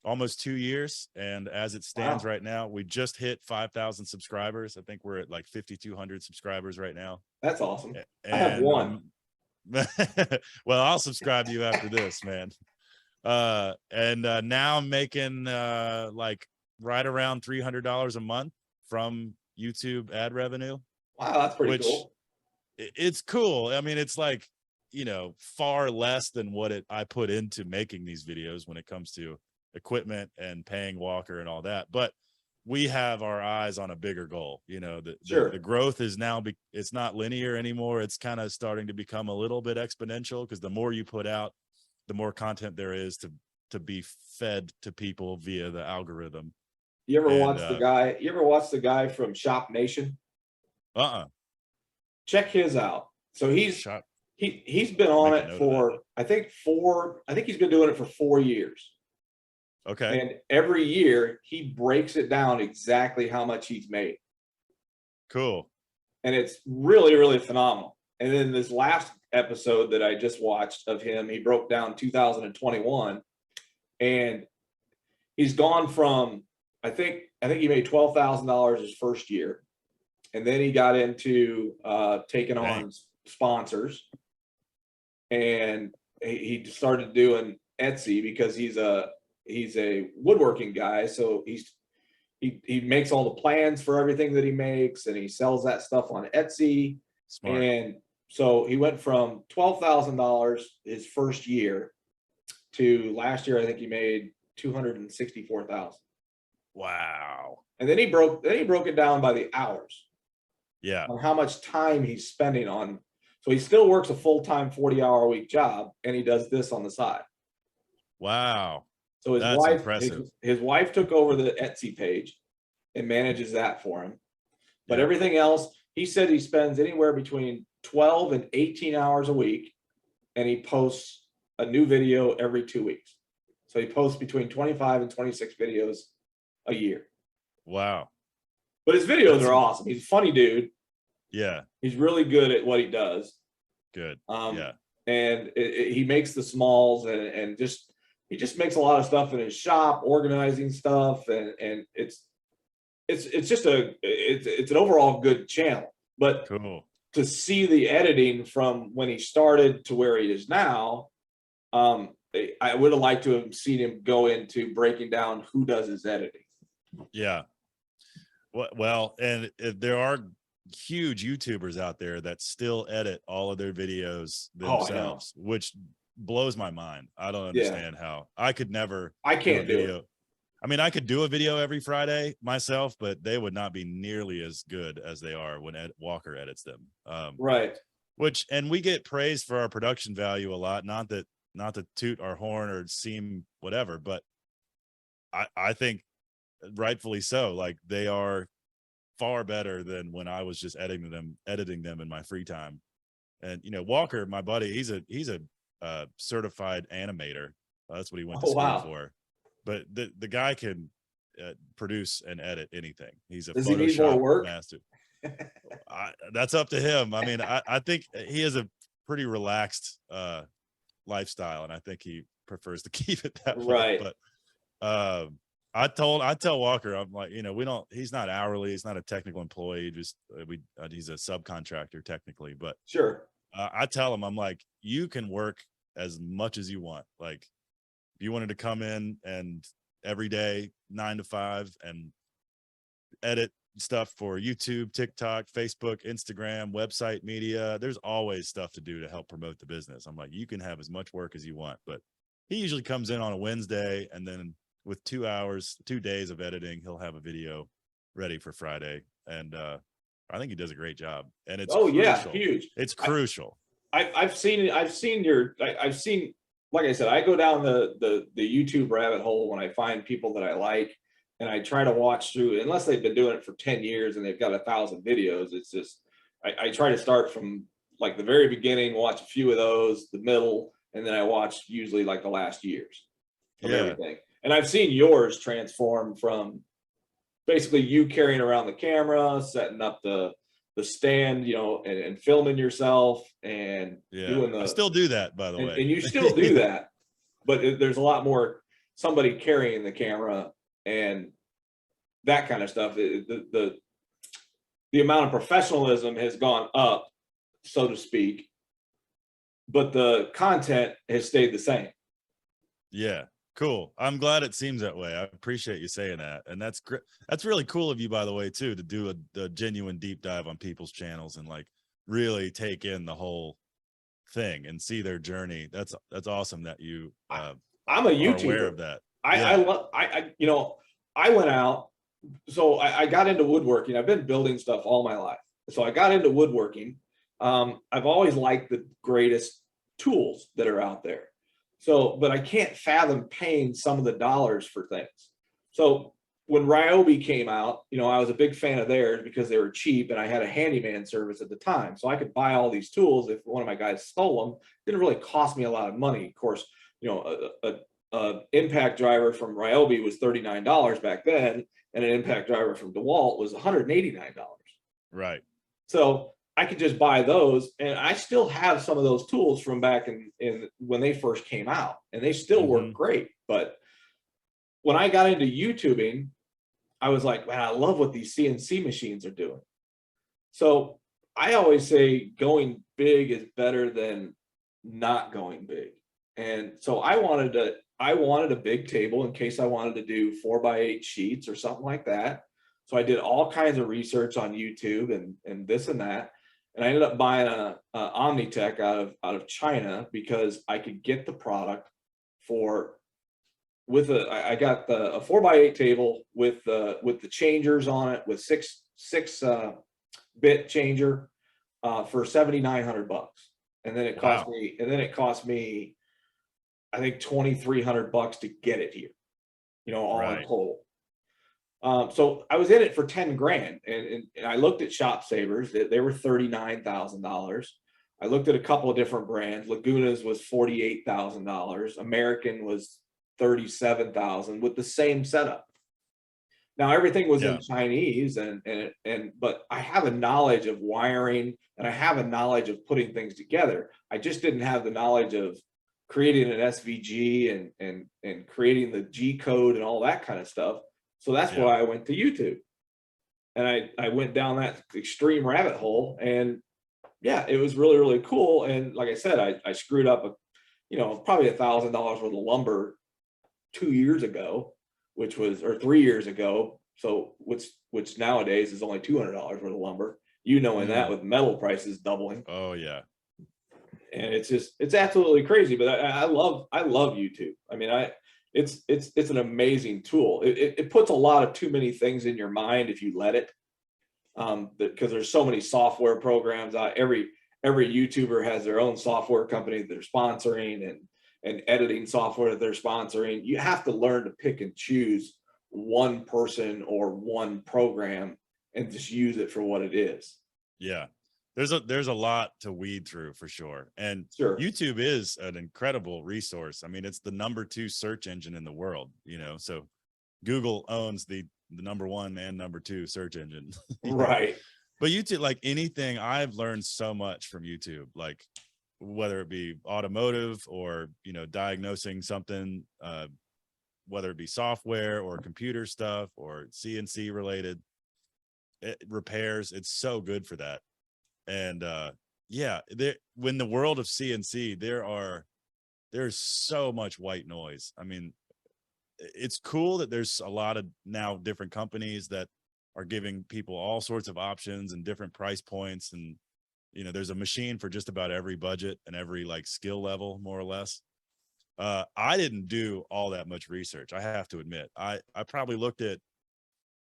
B: almost 2 years. And as it stands right now, we just hit 5,000 subscribers. I think we're at like 5,200 subscribers right now.
A: That's awesome.
B: And,
A: I have one.
B: Well, I'll subscribe to you after this, man. And now I'm making like right around $300 a month from YouTube ad revenue.
A: Wow, that's pretty cool.
B: It's cool. I mean, it's like, far less than what I put into making these videos when it comes to equipment and paying Walker and all that. But we have our eyes on a bigger goal. The growth is now, it's not linear anymore. It's kind of starting to become a little bit exponential, because the more you put out, the more content there is to be fed to people via the algorithm.
A: You ever watch the guy from Shop Nation? Check his out. So he's been on it for I think he's been doing it for 4 years.
B: Okay.
A: And every year he breaks it down exactly how much he's made.
B: Cool.
A: And it's really, really phenomenal. And then this last episode that I just watched of him, he broke down 2021, and he's gone from, I think he made $12,000 his first year, and then he got into taking
B: Dang.
A: on sponsors, and he started doing Etsy because he's a woodworking guy, so he makes all the plans for everything that he makes, and he sells that stuff on Etsy.
B: Smart.
A: And so he went from $12,000 his first year to last year, I think he made 264,000.
B: Wow.
A: And then he broke it down by the hours
B: Yeah.
A: on how much time he's spending on. So he still works a full-time 40-hour-a-week job, and he does this on the side.
B: Wow.
A: So his
B: That's
A: wife,
B: impressive.
A: his wife took over the Etsy page and manages that for him. But
B: Yeah.
A: everything else, he said he spends anywhere between 12 and 18 hours a week, and he posts a new video every 2 weeks. So he posts between 25 and 26 videos a year.
B: Wow.
A: But his videos
B: That's
A: are awesome. He's a funny dude.
B: Yeah.
A: He's really good at what he does.
B: Good.
A: Um,
B: Yeah.
A: And he makes the smalls, and he just makes a lot of stuff in his shop, organizing stuff, and it's just it's an overall good channel. But
B: Cool.
A: to see the editing from when he started to where he is now, I would have liked to have seen him go into breaking down who does his editing.
B: Yeah. Well, and there are huge YouTubers out there that still edit all of their videos themselves, which blows my mind. I don't understand how I could never.
A: I can't do it.
B: I mean, I could do a video every Friday myself, but they would not be nearly as good as they are when Walker edits them.
A: Right.
B: And we get praised for our production value a lot. Not to toot our horn or seem whatever, but I think rightfully so. Like, they are far better than when I was just editing them in my free time. And Walker, my buddy, he's a certified animator. That's what he went to school for. But the guy can produce and edit anything. He's a
A: Does he need more work?
B: master. That's up to him. I mean, I think he has a pretty relaxed lifestyle, and I think he prefers to keep it that way.
A: Right.
B: But I tell Walker, I'm like, he's not hourly, he's not a technical employee, just he's a subcontractor technically, but
A: sure.
B: I tell him, I'm like, you can work as much as you want. Like, if you wanted to come in and every day 9 to 5 and edit stuff for YouTube, TikTok, Facebook, Instagram, website media, there's always stuff to do to help promote the business. I'm like, you can have as much work as you want. But he usually comes in on a Wednesday, and then with 2 days of editing, he'll have a video ready for Friday. And I think he does a great job. And it's crucial.
A: Huge.
B: It's crucial.
A: I've seen like I said, I go down the YouTube rabbit hole when I find people that I like, and I try to watch through, unless they've been doing it for 10 years and they've got 1,000 videos. It's just, I try to start from like the very beginning, watch a few of those, the middle, and then I watch usually like the last years of everything. And I've seen yours transform from basically you carrying around the camera, setting up the stand, and filming yourself and doing
B: I still do that, by the way.
A: And you still do that, but there's a lot more somebody carrying the camera and that kind of stuff. The amount of professionalism has gone up, so to speak, but the content has stayed the same.
B: Yeah. Cool. I'm glad it seems that way. I appreciate you saying that. And that's great. That's really cool of you, by the way, too, to do a genuine deep dive on people's channels and like really take in the whole thing and see their journey. That's awesome that you
A: I'm a YouTuber.
B: Aware of that.
A: I went out, so I got into woodworking. I've been building stuff all my life. So I got into woodworking. I've always liked the greatest tools that are out there. So, but I can't fathom paying some of the dollars for things. So when Ryobi came out, I was a big fan of theirs because they were cheap, and I had a handyman service at the time. So I could buy all these tools. If one of my guys stole them, it didn't really cost me a lot of money. Of course, a impact driver from Ryobi was $39 back then, and an impact driver from DeWalt was $189.
B: Right.
A: So I could just buy those, and I still have some of those tools from back in when they first came out, and they still work great. But when I got into YouTubing, I was like, man, I love what these CNC machines are doing. So I always say going big is better than not going big. And so I wanted a big table in case I wanted to do 4x8 sheets or something like that. So I did all kinds of research on YouTube and this and that. And I ended up buying a Omnitech out of China because I could get the product for I got a 4x8 table with the changers on it with six bit changer for $7,900, and then it cost me I think $2,300 to get it here, all in total. So I was in it for 10 grand, and I looked at Shop Sabers. They were $39,000. I looked at a couple of different brands. Laguna's was $48,000. American was 37,000 with the same setup. Now everything was in Chinese, but I have a knowledge of wiring, and I have a knowledge of putting things together. I just didn't have the knowledge of creating an SVG and creating the G code and all that kind of stuff. So that's why I went to YouTube, and I went down that extreme rabbit hole, and yeah, it was really, really cool. And like I said, I screwed up probably $1,000 worth of lumber 2 years ago, or 3 years ago. So which nowadays is only $200 worth of lumber, knowing that with metal prices doubling.
B: Oh yeah.
A: And it's absolutely crazy, but I love YouTube. I mean, it's an amazing tool. It puts a lot of too many things in your mind if you let it, because there's so many software programs out. Every YouTuber has their own software company that they're sponsoring, and editing software that they're sponsoring. You have to learn to pick and choose one person or one program and just use it for what it is.
B: Yeah. There's a lot to weed through for sure. And YouTube is an incredible resource. I mean, it's the #2 search engine in the world, so Google owns the #1 and #2 search engine.
A: Right.
B: But YouTube, like anything, I've learned so much from YouTube, like whether it be automotive or, diagnosing something, whether it be software or computer stuff or CNC related repairs. It's so good for that. And when the world of CNC, there's so much white noise. I mean, it's cool that there's a lot of now different companies that are giving people all sorts of options and different price points, and there's a machine for just about every budget and every like skill level, more or less. I didn't do all that much research, I have to admit. I probably looked at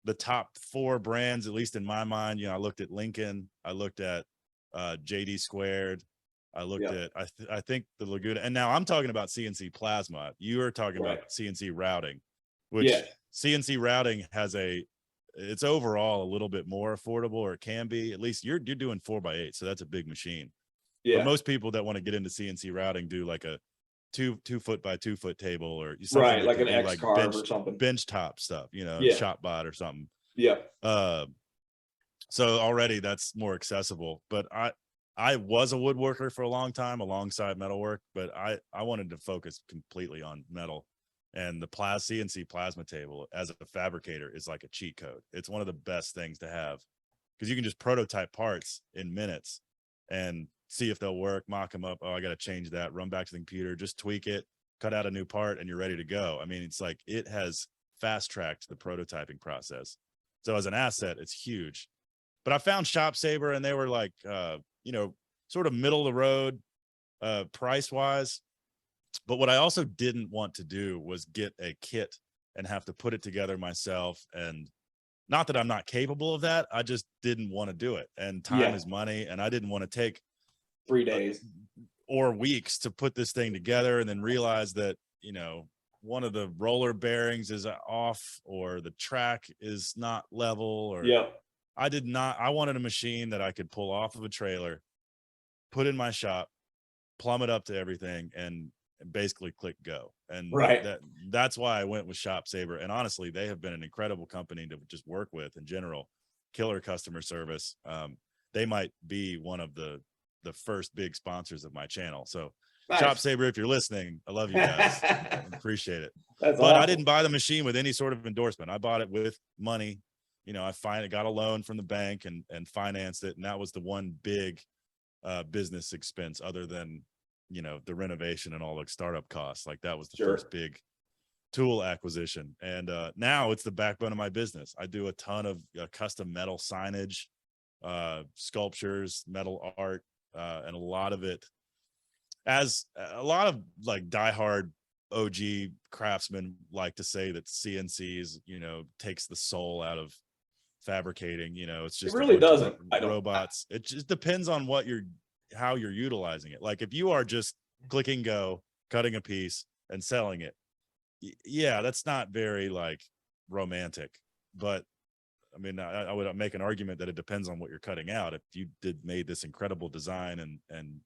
B: the top 4 brands, at least in my mind. I looked at Lincoln, I looked at JD Squared, I looked at I think the Laguna, and now I'm talking about CNC plasma. You are talking about CNC routing, which CNC routing has it's overall a little bit more affordable, or it can be. At least you're doing 4x8, so that's a big machine. But most people that want to get into CNC routing do like a 2 foot by 2 foot table, or something
A: like an X carve or something,
B: bench top stuff, shop bot or something. So already that's more accessible. But I was a woodworker for a long time alongside metalwork, but I wanted to focus completely on metal. And the CNC plasma table as a fabricator is like a cheat code. It's one of the best things to have, because you can just prototype parts in minutes and see if they'll work, mock them up. Oh, I got to change that, run back to the computer, just tweak it, cut out a new part, and you're ready to go. I mean, it's like it has fast tracked the prototyping process. So as an asset, it's huge. But I found Shop Saber, and they were like, sort of middle of the road price wise. But what I also didn't want to do was get a kit and have to put it together myself. And not that I'm not capable of that, I just didn't want to do it. And time is money, and I didn't want to take
A: 3 days
B: or weeks to put this thing together and then realize that, one of the roller bearings is off, or the track is not level, or I wanted a machine that I could pull off of a trailer, put in my shop, plumb it up to everything, and and basically click go. And
A: Right.
B: that's why I went with Shop Saver. And honestly, they have been an incredible company to just work with in general. Killer customer service. They might be one of the first big sponsors of my channel. So Shop
A: Nice.
B: Saver, if you're listening, I love you guys. I appreciate it.
A: That's
B: But I
A: awesome.
B: didn't buy the machine with any sort of endorsement. I bought it with money. You know, I got a loan from the bank and financed it. And that was the one big business expense other than, you know, the renovation and all the startup costs. Like that was the
A: Sure.
B: first big tool acquisition. And now it's the backbone of my business. I do a ton of custom metal signage, sculptures, metal art, and a lot of it, as a lot of like diehard OG craftsmen like to say, that CNCs, you know, takes the soul out of fabricating. You know, it's
A: It
B: just a
A: really
B: bunch of
A: doesn't. I don't.
B: robots. It just depends on how you're utilizing it. Like if you are just clicking go, cutting a piece and selling it, yeah, that's not very like romantic. But I mean, I would make an argument that it depends on what you're cutting out. If you made this incredible design and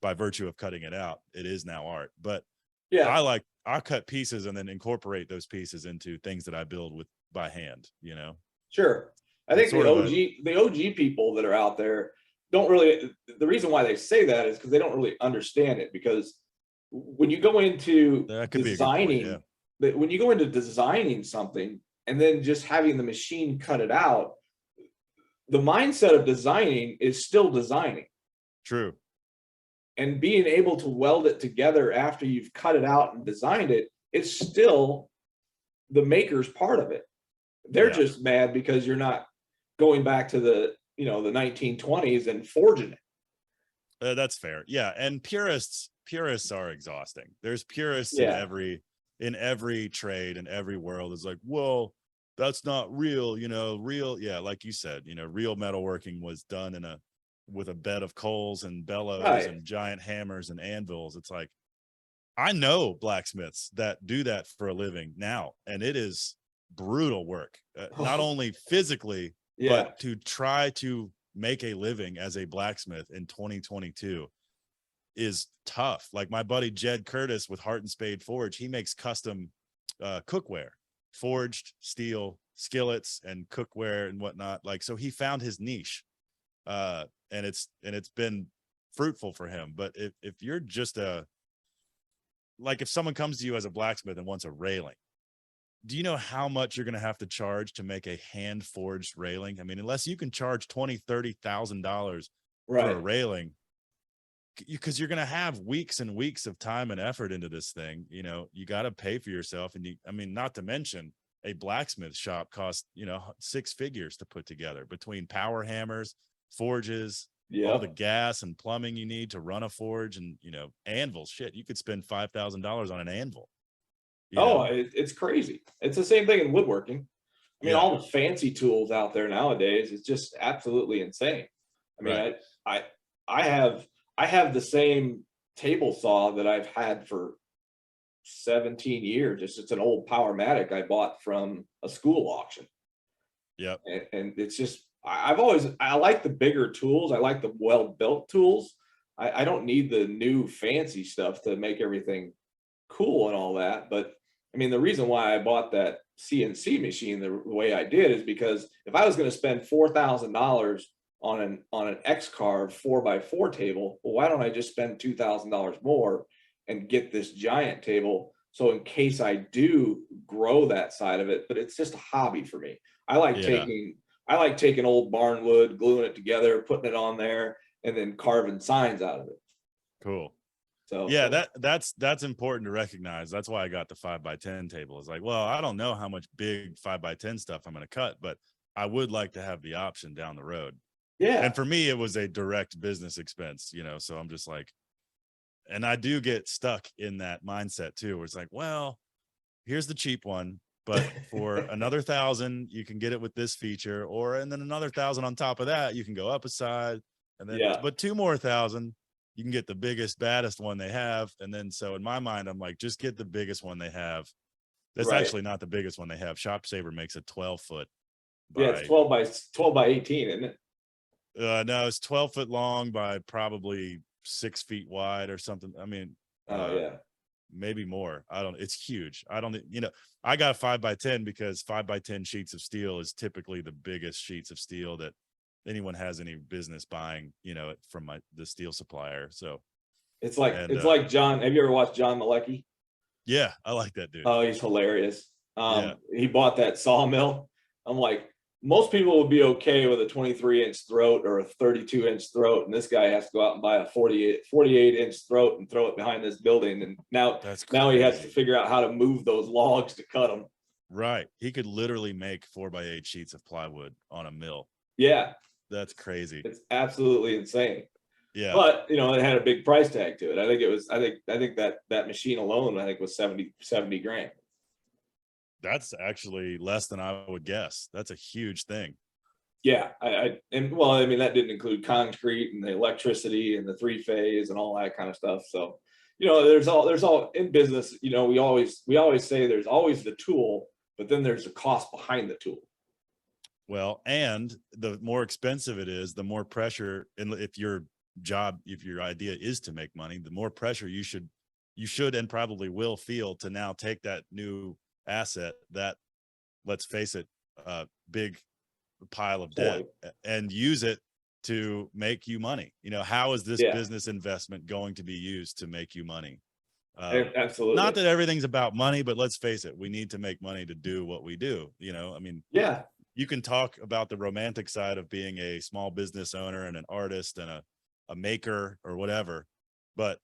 B: by virtue of cutting it out, it is now art. But
A: Yeah.
B: I cut pieces and then incorporate those pieces into things that I build with by hand, you know.
A: Sure. I
B: It's
A: think
B: sort of a
A: the OG people that are out there don't really, the reason why they say that is because they don't really understand it. Because when you go into
B: that could be a good point. Yeah.
A: when you go into designing something and then just having the machine cut it out, the mindset of designing is still designing.
B: True.
A: And being able to weld it together after you've cut it out and designed it, it's still the maker's part of it. They're
B: Yeah.
A: just mad because you're not going back to the 1920s and forging it.
B: That's fair. Yeah. And purists are exhausting. There's purists
A: Yeah.
B: in every trade, in every world. Is like, well, that's not real, you know. Real, yeah, like you said, you know, real metalworking was done with a bed of coals and bellows
A: Right.
B: and giant hammers and anvils. It's like, I know blacksmiths that do that for a living now, and it is brutal work, not only physically,
A: Yeah.
B: but to try to make a living as a blacksmith in 2022 is tough. Like my buddy Jed Curtis with Heart and Spade Forge, he makes custom cookware, forged steel skillets and cookware and whatnot. Like, so he found his niche, and it's been fruitful for him. But if you're just if someone comes to you as a blacksmith and wants a railing, do you know how much you're going to have to charge to make a hand forged railing? I mean, unless you can charge $20,000-$30,000 for a
A: Right.
B: railing, because you're going to have weeks and weeks of time and effort into this thing. You know, you got to pay for yourself. And I mean, not to mention a blacksmith shop costs, you know, 6 figures to put together, between power hammers, forges, all the gas and plumbing you need to run a forge, and, you know, anvils. Shit, you could spend $5,000 on an anvil.
A: It's crazy. It's the same thing in woodworking. I mean,
B: Yeah.
A: all the fancy tools out there nowadays, it's just absolutely insane. I mean,
B: Right.
A: I have the same table saw that I've had for 17 years. It's an old Powermatic I bought from a school auction.
B: Yep.
A: And it's just, I like the bigger tools. I like the well-built tools. I don't need the new fancy stuff to make everything cool and all that. But I mean, the reason why I bought that CNC machine the way I did is because if I was going to spend $4,000 on an X-carve 4x4 table, well, why don't I just spend $2,000 more and get this giant table? So in case I do grow that side of it, but it's just a hobby for me. I like taking old barn wood, gluing it together, putting it on there, and then carving signs out of it.
B: Cool.
A: So
B: yeah, that's important to recognize. That's why I got the 5x10 table. It's like, well, I don't know how much big 5x10 stuff I'm going to cut, but I would like to have the option down the road.
A: Yeah.
B: And for me, it was a direct business expense, you know, so I'm just like, and I do get stuck in that mindset too, where it's like, well, here's the cheap one, but for another 1,000, you can get it with this feature, and then another 1,000 on top of that, you can go up a side, and then, but 2 more 1,000, you can get the biggest, baddest one they have. And then, so in my mind, I'm like, just get the biggest one they have. That's actually not the biggest one they have. Shop Saver makes a 12-foot.
A: It's 12 by 18, isn't it?
B: No, it's 12 foot long by probably 6 feet wide or something. I mean, maybe more. I don't, it's huge. I don't, I got 5x10 because 5x10 sheets of steel is typically the biggest sheets of steel that anyone has any business buying, from the steel supplier. So
A: It's like
B: and
A: it's like John. Have you ever watched John Malecki?
B: yeah, I like that dude.
A: Oh, he's hilarious.
B: Yeah,
A: He bought that sawmill. I'm like, most people would be okay with a 23-inch throat or a 32-inch throat, and this guy has to go out and buy a 48-inch throat and throw it behind this building. And
B: that's
A: now he has to
B: crazy.
A: figure out how to move those logs to cut them.
B: Right. He could literally make 4x8 sheets of plywood on a mill.
A: Yeah,
B: That's crazy.
A: it's absolutely insane.
B: Yeah.
A: But it had a big price tag to it. I think it was. I think that machine alone, I think, was 70 grand.
B: That's actually less than I would guess. That's a huge thing.
A: Yeah, and well, I mean, that didn't include concrete and the electricity and the 3-phase and all that kind of stuff. So, there's all in business. We always say there's always the tool, but then there's the cost behind the tool.
B: Well, and the more expensive it is, the more pressure. And if your idea is to make money, the more pressure you should and probably will feel to now take that new asset that, let's face it, big pile of debt and use it to make you money. How is this business investment going to be used to make you money?
A: Absolutely.
B: Not that everything's about money, but let's face it, we need to make money to do what we do. I mean,
A: yeah,
B: you can talk about the romantic side of being a small business owner and an artist and a maker or whatever, but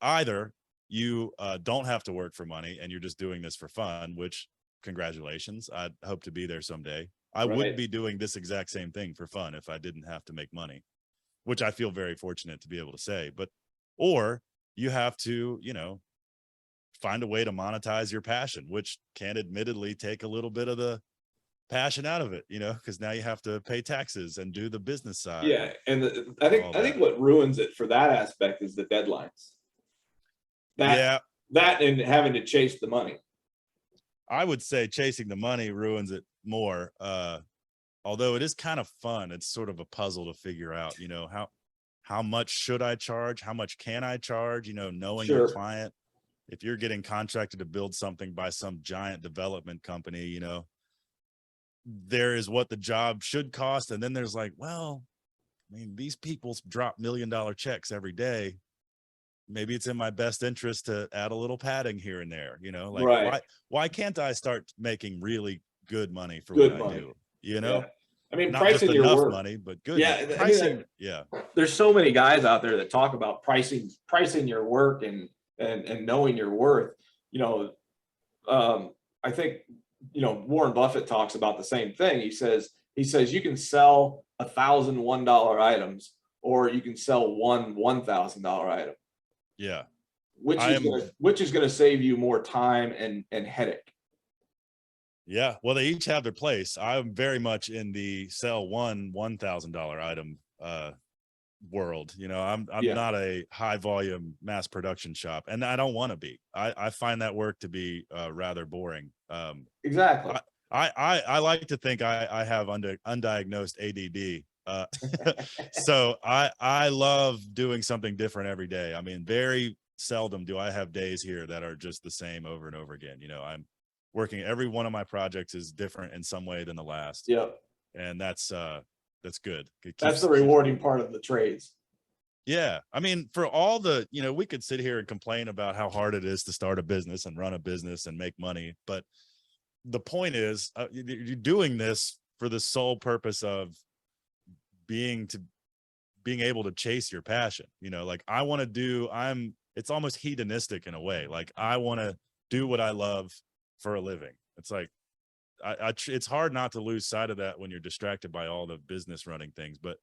B: either you don't have to work for money and you're just doing this for fun, which congratulations, I hope to be there someday. I would be doing this exact same thing for fun if I didn't have to make money, which I feel very fortunate to be able to say. Or you have to, find a way to monetize your passion, which can admittedly take a little bit of the passion out of it, because now you have to pay taxes and do the business side.
A: Yeah, and I think what ruins it for that aspect is the deadlines. That and having to chase the money.
B: I would say chasing the money ruins it more. Although it is kind of fun. It's sort of a puzzle to figure out, how much should I charge? How much can I charge? Knowing your client, if you're getting contracted to build something by some giant development company, there is what the job should cost. And then there's like, well, I mean, these people drop $1 million checks every day. Maybe it's in my best interest to add a little padding here and there, why can't I start making really good money for what I do?
A: Yeah. I mean,
B: not
A: pricing
B: just
A: your
B: enough
A: work.
B: money, but good.
A: Yeah,
B: pricing.
A: There's so many guys out there that talk about pricing your work and knowing your worth. I think Warren Buffett talks about the same thing. He says you can sell 1,000 $1 items, or you can sell one $1,000 item.
B: Yeah.
A: Which is going to save you more time and headache.
B: Yeah. Well, they each have their place. I'm very much in the sell one $1,000 item world. I'm not a high volume mass production shop, and I don't want to be. I find that work to be rather boring.
A: Exactly.
B: I like to think I have undiagnosed ADD. So I love doing something different every day. I mean, very seldom do I have days here that are just the same over and over again. I'm working, every one of my projects is different in some way than the last.
A: Yep.
B: And that's good.
A: That's the rewarding part of the trades.
B: Yeah. I mean, for all the, we could sit here and complain about how hard it is to start a business and run a business and make money. But the point is, you're doing this for the sole purpose of being able to chase your passion. I want to do, it's almost hedonistic in a way. Like, I want to do what I love for a living. It's like, it's hard not to lose sight of that when you're distracted by all the business running things. But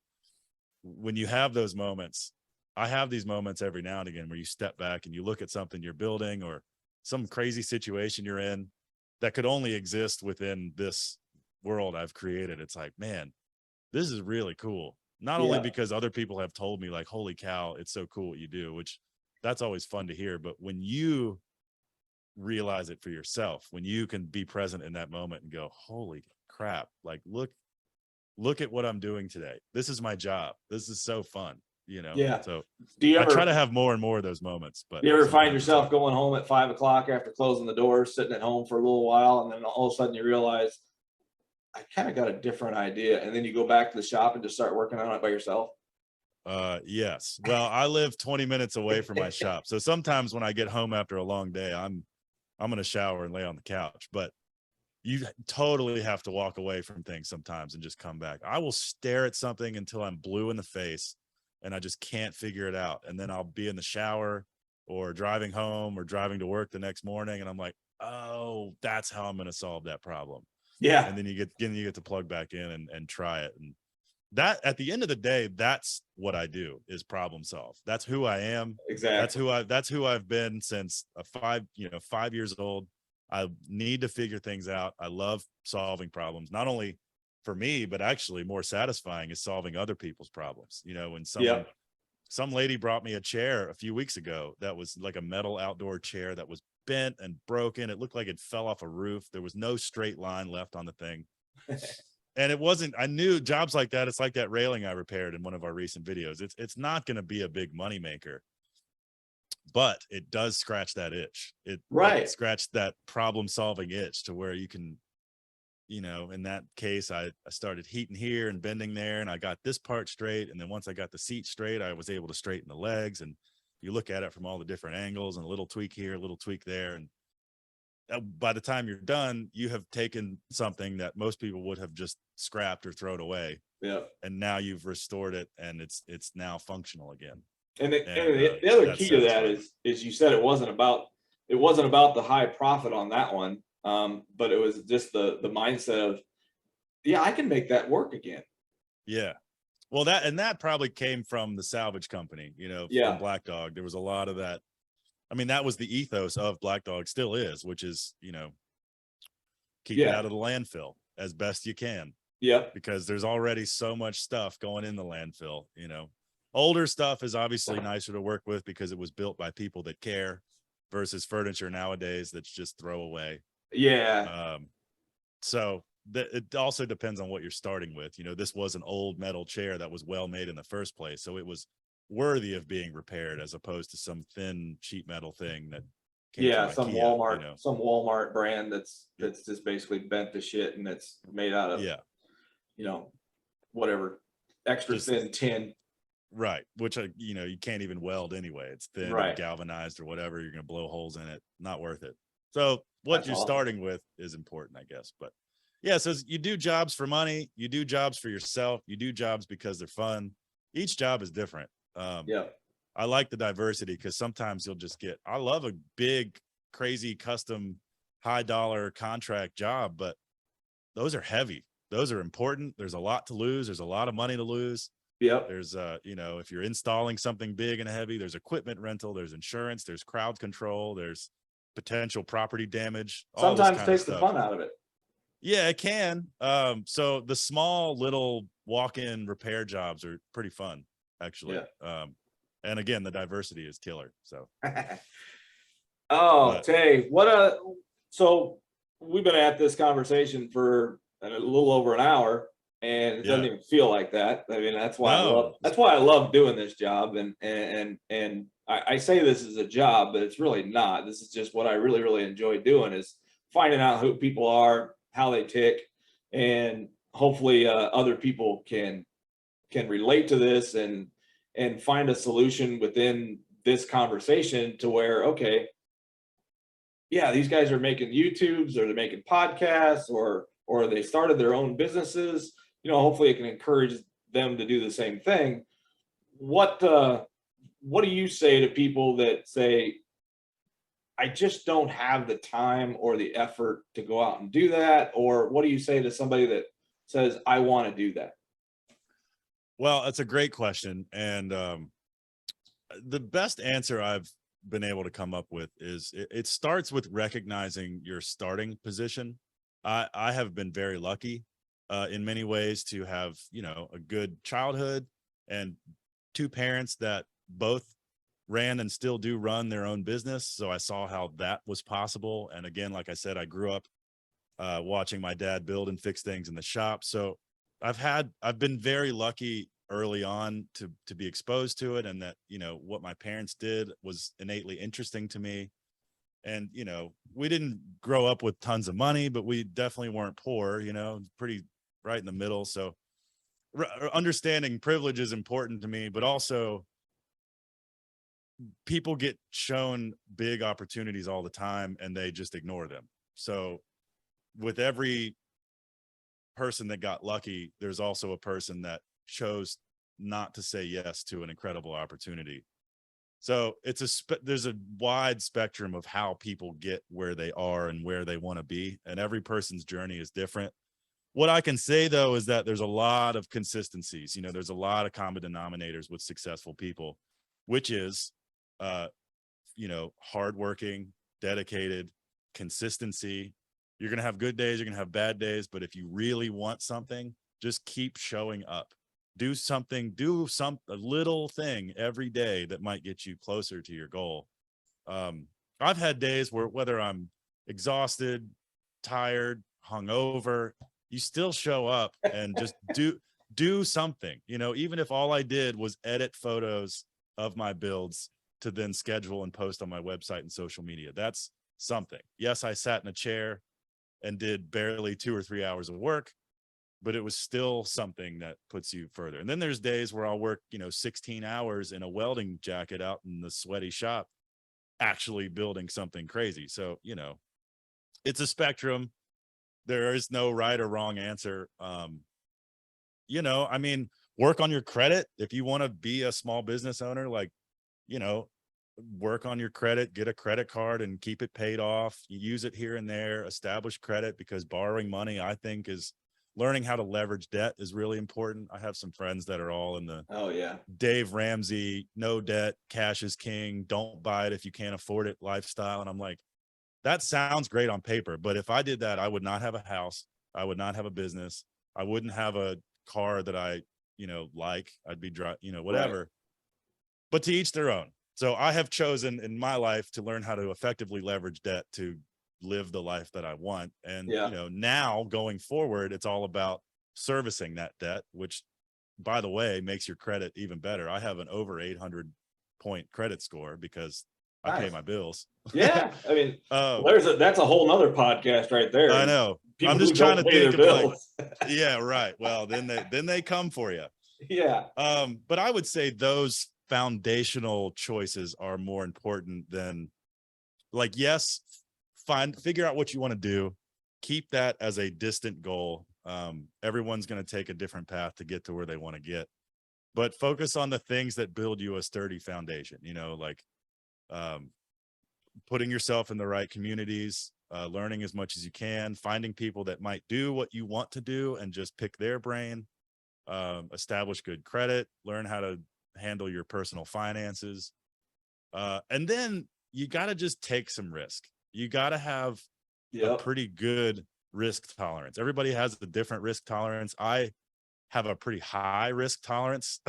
B: when you have those moments, I have these moments every now and again where you step back and you look at something you're building or some crazy situation you're in that could only exist within this world I've created. It's like, man, this is really cool. Not only because other people have told me, like, holy cow, it's so cool what you do, which that's always fun to hear. But when you realize it for yourself, when you can be present in that moment and go, holy crap, like, look at what I'm doing today. This is my job. This is so fun.
A: Yeah.
B: So
A: Do you
B: I try
A: ever
B: to have more and more of those moments, but
A: do you ever find
B: sometimes it's
A: yourself
B: hard.
A: going home at 5 o'clock after closing the doors, sitting at home for a little while, and then all of a sudden you realize I kind of got a different idea, and then you go back to the shop and just start working on it by yourself?
B: Yes. Well, I live 20 minutes away from my shop. So sometimes when I get home after a long day, I'm going to shower and lay on the couch, but you totally have to walk away from things sometimes and just come back. I will stare at something until I'm blue in the face and I just can't figure it out. And then I'll be in the shower or driving home or driving to work the next morning. And I'm like, oh, that's how I'm going to solve that problem.
A: Yeah,
B: And then you get to plug back in and try it. And that at the end of the day, that's what I do, is problem solve. That's who I am.
A: exactly.
B: That's who I've been since 5 years old. I need to figure things out. I love solving problems, not only for me, but actually more satisfying is solving other people's problems. When
A: Yeah,
B: some lady brought me a chair a few weeks ago that was like a metal outdoor chair that was bent and broken. It looked like it fell off a roof. There was no straight line left on the thing. And it wasn't, I knew jobs like that. It's like that railing I repaired in one of our recent videos. It's not going to be a big money maker, but it does scratch that itch. It
A: right.
B: scratched that problem solving itch to where you can, in that case, I started heating here and bending there, and I got this part straight. And then once I got the seat straight, I was able to straighten the legs. And you look at it from all the different angles and a little tweak here, a little tweak there. And by the time you're done, you have taken something that most people would have just scrapped or thrown away,
A: Yeah.
B: and now you've restored it, and it's now functional again.
A: And
B: And
A: the other
B: that's
A: key to that
B: satisfying.
A: is you said it wasn't about the high profit on that one, but it was just the mindset of, yeah, I can make that work again.
B: Yeah. Well, that probably came from the salvage company, from
A: Yeah,
B: Black Dog. There was a lot of that. I mean, that was the ethos of Black Dog, still is, which is, keep it
A: yeah,
B: out of the landfill as best you can,
A: yeah,
B: because there's already so much stuff going in the landfill. Older stuff is obviously nicer to work with because it was built by people that care, versus furniture nowadays that's just throwaway.
A: yeah,
B: So it also depends on what you're starting with. This was an old metal chair that was well made in the first place, so it was worthy of being repaired, as opposed to some thin sheet metal thing that came from
A: yeah.
B: IKEA.
A: Some Walmart brand that's just basically bent to shit, and it's made out of,
B: Yeah,
A: you know whatever, extra
B: just
A: thin tin.
B: right. Which you can't even weld anyway. It's thin and
A: Right.
B: galvanized or whatever. You're gonna blow holes in it. Not worth it. So what
A: That's
B: you're
A: awesome.
B: starting with is important, I guess. But yeah, so you do jobs for money, you do jobs for yourself, you do jobs because they're fun. Each job is different.
A: Yeah,
B: I like the diversity because sometimes you'll just I love a big, crazy, custom, high dollar contract job, but those are heavy. Those are important. There's a lot to lose. There's a lot of money to lose.
A: yep.
B: There's, if you're installing something big and heavy, there's equipment rental, there's insurance, there's crowd control, there's potential property damage, all this
A: Sometimes
B: kind of
A: takes the
B: stuff.
A: fun out of it.
B: Yeah, it can. So the small little walk-in repair jobs are pretty fun, actually.
A: Yeah.
B: And again, the diversity is killer. So,
A: Oh,
B: but
A: Tay, so we've been at this conversation for a little over an hour, and it doesn't
B: yeah,
A: even feel like that. I mean,
B: no,
A: that's why I love doing this job. And I say this is a job, but it's really not. This is just what I really, really enjoy doing, is finding out who people are, how they tick, and hopefully other people can relate to this and find a solution within this conversation to where, okay, yeah, these guys are making YouTubes, or they're making podcasts, or they started their own businesses. Hopefully it can encourage them to do the same thing. What do you say to people that say, I just don't have the time or the effort to go out and do that? Or what do you say to somebody that says, I want to do that?
B: well, that's a great question. And the best answer I've been able to come up with is it starts with recognizing your starting position. I have been very lucky in many ways to have, a good childhood and two parents that both ran and still do run their own business. So I saw how that was possible. And again, like I said, I grew up watching my dad build and fix things in the shop. So I've been very lucky early on to be exposed to it, and that, you know, what my parents did was innately interesting to me. And, you know, we didn't grow up with tons of money, but we definitely weren't poor, you know, pretty right in the middle. So understanding privilege is important to me, but also people get shown big opportunities all the time and they just ignore them. So with every person that got lucky, there's also a person that chose not to say yes to an incredible opportunity. So there's a wide spectrum of how people get where they are and where they want to be, and every person's journey is different. What I can say though is that there's a lot of consistencies. You know, there's a lot of common denominators with successful people, which is you know, hardworking, dedicated, consistency. You're going to have good days, you're going to have bad days, but if you really want something, just keep showing up. Do a little thing every day that might get you closer to your goal. I've had days where, whether I'm exhausted, tired, hungover, you still show up and just do something, you know, even if all I did was edit photos of my builds to then schedule and post on my website and social media. That's something. Yes, I sat in a chair and did barely 2 or 3 hours of work, but it was still something that puts you further. And then there's days where I'll work, you know, 16 hours in a welding jacket out in the sweaty shop, actually building something crazy. So, you know, it's a spectrum. There is no right or wrong answer. You know, I mean, work on your credit. If you want to be a small business owner, like, you know, work on your credit, get a credit card and keep it paid off. You use it here and there, establish credit, because borrowing money, I think, is learning how to leverage debt is really important. I have some friends that are all in the Dave Ramsey, no debt, cash is king, don't buy it if you can't afford it lifestyle. And I'm like, that sounds great on paper, but if I did that, I would not have a house. I would not have a business. I wouldn't have a car that I, you know, like. I'd be you know, whatever. Right. But to each their own. So I have chosen in my life to learn how to effectively leverage debt to live the life that I want. And, you know, now going forward, it's all about servicing that debt, which, by the way, makes your credit even better. I have an over 800 point credit score because I pay my bills.
A: Yeah. I mean, that's a whole nother podcast right there.
B: I know.
A: People
B: I'm just trying to think of
A: bills.
B: like, yeah, right. Well, then they come for you.
A: Yeah.
B: But I would say those foundational choices are more important than, like, yes, figure out what you want to do, keep that as a distant goal. Everyone's going to take a different path to get to where they want to get, but focus on the things that build you a sturdy foundation, you know, like putting yourself in the right communities, learning as much as you can, finding people that might do what you want to do and just pick their brain, establish good credit, learn how to handle your personal finances. And then you got to just take some risk. You got to have a pretty good risk tolerance. Everybody has a different risk tolerance. I have a pretty high risk tolerance.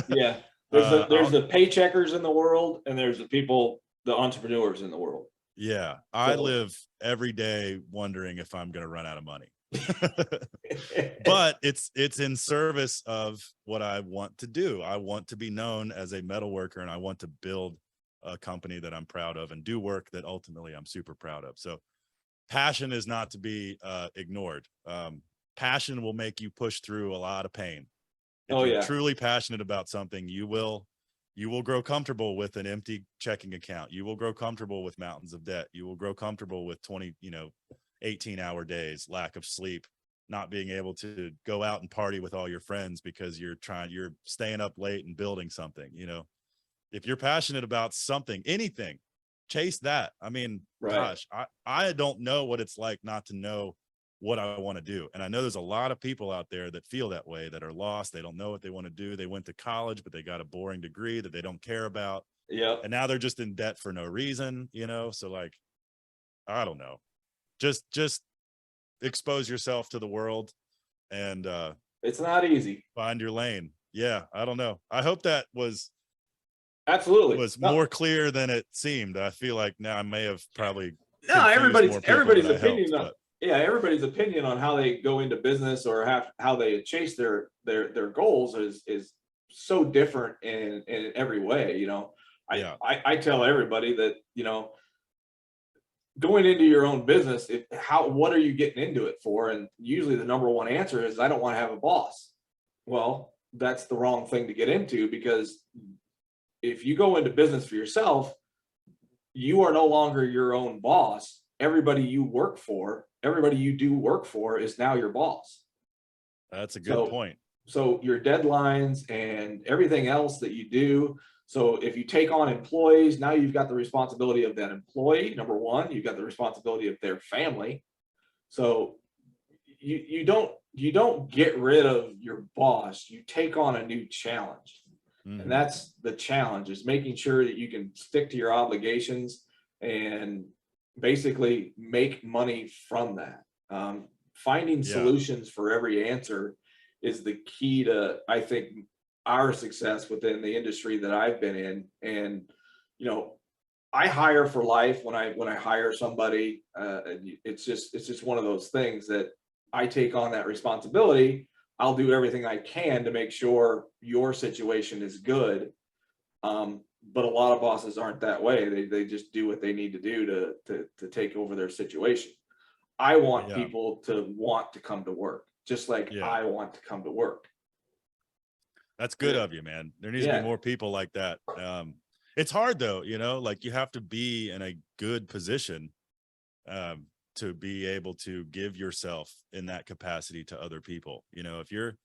A: Yeah. There's the paycheckers in the world, and there's the entrepreneurs in the world.
B: Yeah. I live every day wondering if I'm going to run out of money. But it's in service of what I want to do. I want to be known as a metal worker, and I want to build a company that I'm proud of and do work that ultimately I'm super proud of. So passion is not to be ignored. Passion will make you push through a lot of pain. If you're truly passionate about something, you will grow comfortable with an empty checking account. You will grow comfortable with mountains of debt. You will grow comfortable with 18-hour days, lack of sleep, not being able to go out and party with all your friends because you're staying up late and building something. You know, if you're passionate about something, anything, chase that. I mean, gosh, I don't know what it's like not to know what I want to do. And I know there's a lot of people out there that feel that way, that are lost. They don't know what they want to do. They went to college, but they got a boring degree that they don't care about. Yeah. And now they're just in debt for no reason, you know? So, like, I don't know. Just expose yourself to the world, and
A: it's not easy.
B: Find your lane. Yeah. I don't know. I hope that was more clear than it seemed. I feel like now I may have probably
A: everybody's opinion on everybody's opinion on how they go into business or how they chase their goals is so different in every way.
B: Yeah.
A: I tell everybody that, going into your own business, what are you getting into it for? And usually the number one answer is, I don't want to have a boss. Well, that's the wrong thing to get into, because if you go into business for yourself, you are no longer your own boss. Everybody you do work for is now your boss.
B: That's a good
A: So,
B: point.
A: so your deadlines and everything else that you do. So if you take on employees, now you've got the responsibility of that employee. Number one, you've got the responsibility of their family. So you don't get rid of your boss. You take on a new challenge. And that's the challenge, is making sure that you can stick to your obligations and basically make money from that. Finding solutions for every answer is the key to, I think, our success within the industry that I've been in. And, I hire for life when I hire somebody. It's just one of those things that I take on that responsibility. I'll do everything I can to make sure your situation is good. But a lot of bosses aren't that way. They just do what they need to do to take over their situation. I want people to want to come to work, just like I want to come to work.
B: That's good of you, man. There needs to be more people like that. It's hard though, like you have to be in a good position to be able to give yourself in that capacity to other people. If you're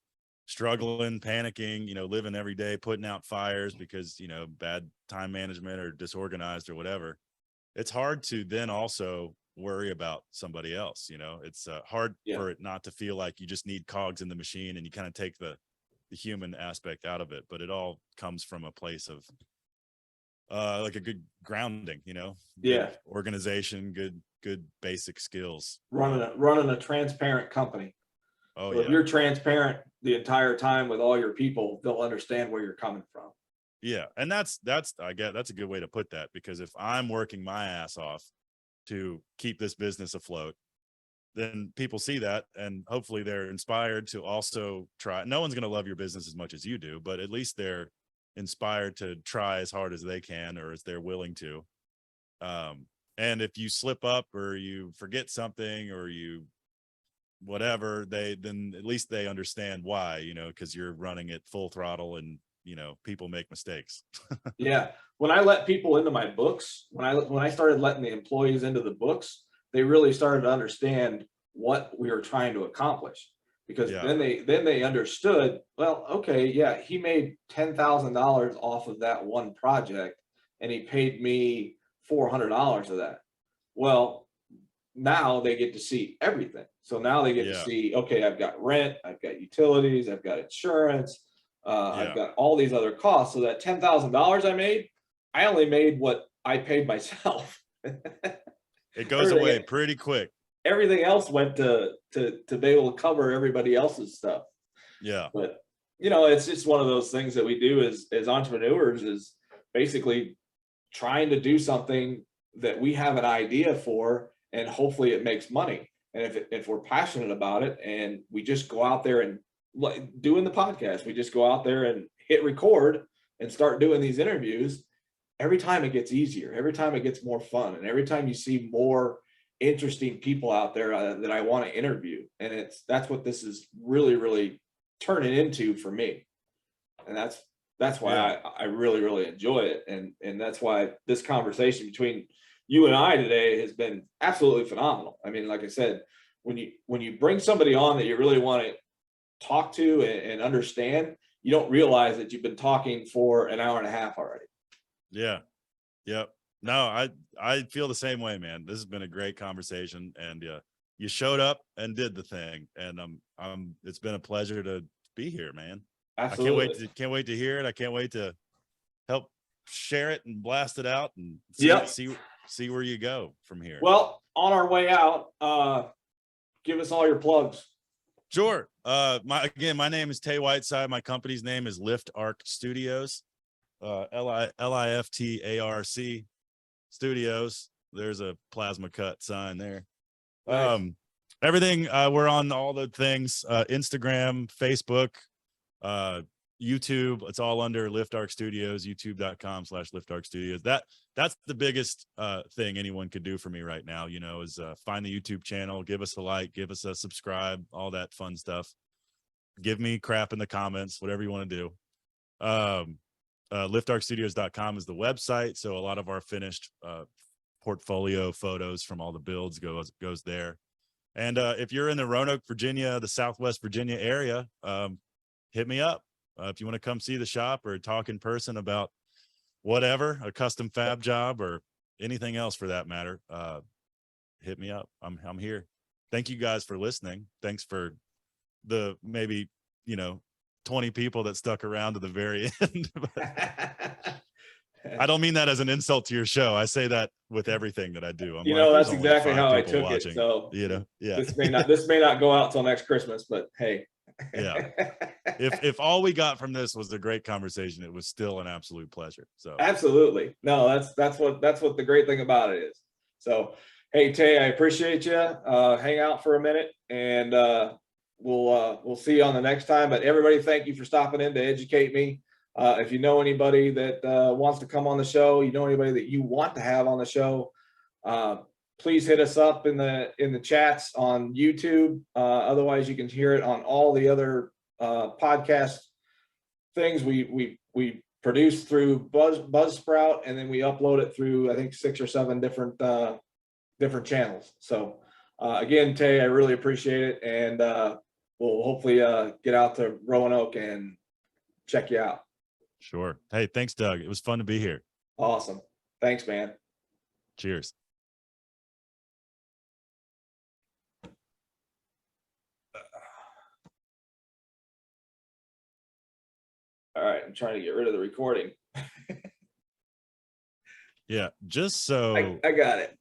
B: struggling, panicking, living every day, putting out fires because, bad time management or disorganized or whatever, it's hard to then also worry about somebody else. It's hard for it not to feel like you just need cogs in the machine and you kind of take the human aspect out of it. But it all comes from a place of like a good grounding, good organization, good basic skills.
A: Running a transparent company.
B: Oh,
A: so if you're transparent the entire time with all your people, they'll understand where you're coming from.
B: Yeah. And that's I guess that's a good way to put that, because if I'm working my ass off to keep this business afloat, then people see that and hopefully they're inspired to also try. No one's going to love your business as much as you do, but at least they're inspired to try as hard as they can, or as they're willing to. And if you slip up or you forget something or you whatever, then at least they understand why, because you're running it full throttle and people make mistakes.
A: When I let people into my books, when I started letting the employees into the books, they really started to understand what we were trying to accomplish. Because then they understood, well, okay, he made $10,000 off of that one project and he paid me $400 of that. Well, now they get to see everything. So now they get to see, okay, I've got rent, I've got utilities, I've got insurance, I've got all these other costs. So that $10,000 I made, I only made what I paid myself.
B: It goes away pretty quick.
A: Everything else went to be able to cover everybody else's stuff. But it's just one of those things that we do as entrepreneurs, is basically trying to do something that we have an idea for, and hopefully it makes money. And if we're passionate about it, and we just go out there and doing the podcast, we just go out there and hit record and start doing these interviews, every time it gets easier, every time it gets more fun, and every time you see more interesting people out there that I want to interview. And that's what this is really, really turning into for me. And that's why I really, really enjoy it. And that's why this conversation between you and I today has been absolutely phenomenal. I mean, like I said, when you bring somebody on that you really want to talk to and understand, you don't realize that you've been talking for an hour and a half already.
B: Yep. No, I feel the same way, man. This has been a great conversation, and you showed up and did the thing, and it's been a pleasure to be here, man.
A: Absolutely.
B: I can't wait to hear it. I can't wait to help share it and blast it out and see where you go from here.
A: Well, on our way out, give us all your plugs.
B: Sure. My name is Tay Whiteside. My company's name is Lift Arc Studios. LIFTARC Studios. There's a plasma cut sign there. Nice. Everything, we're on all the things, Instagram, Facebook, YouTube, it's all under Lift Arc Studios, youtube.com/Lift Arc Studios. That's the biggest thing anyone could do for me right now, you know, is find the YouTube channel, give us a like, give us a subscribe, all that fun stuff. Give me crap in the comments, whatever you want to do. Liftarcstudios.com is the website, so a lot of our finished portfolio photos from all the builds goes there. And if you're in the Roanoke, Virginia, the Southwest Virginia area, hit me up. If you want to come see the shop or talk in person about whatever, a custom fab job or anything else for that matter, hit me up. I'm here. Thank you guys for listening. Thanks for the maybe, you know, 20 people that stuck around to the very end. I don't mean that as an insult to your show. I say that with everything that I do. I'm
A: You
B: like,
A: know,
B: there's
A: that's
B: only
A: exactly
B: 5
A: how I
B: people
A: took it.
B: watching,
A: So,
B: you know, yeah.
A: this may not go out till next Christmas, but hey.
B: Yeah. If all we got from this was a great conversation, it was still an absolute pleasure. So
A: absolutely. No, that's what the great thing about it is. So, hey Tay, I appreciate you. Hang out for a minute, and we'll see you on the next time. But everybody, thank you for stopping in to educate me. If you know anybody that wants to come on the show, you know anybody that you want to have on the show, please hit us up in the chats on YouTube. Otherwise, you can hear it on all the other podcast things we produce through Buzzsprout, and then we upload it through, I think, 6 or 7 different channels. So again, Tay, I really appreciate it, and we'll hopefully get out to Roanoke and check you out.
B: Sure. Hey, thanks, Doug. It was fun to be here.
A: Awesome. Thanks, man.
B: Cheers.
A: All right, I'm trying to get rid of the recording.
B: Yeah, just so
A: I got it.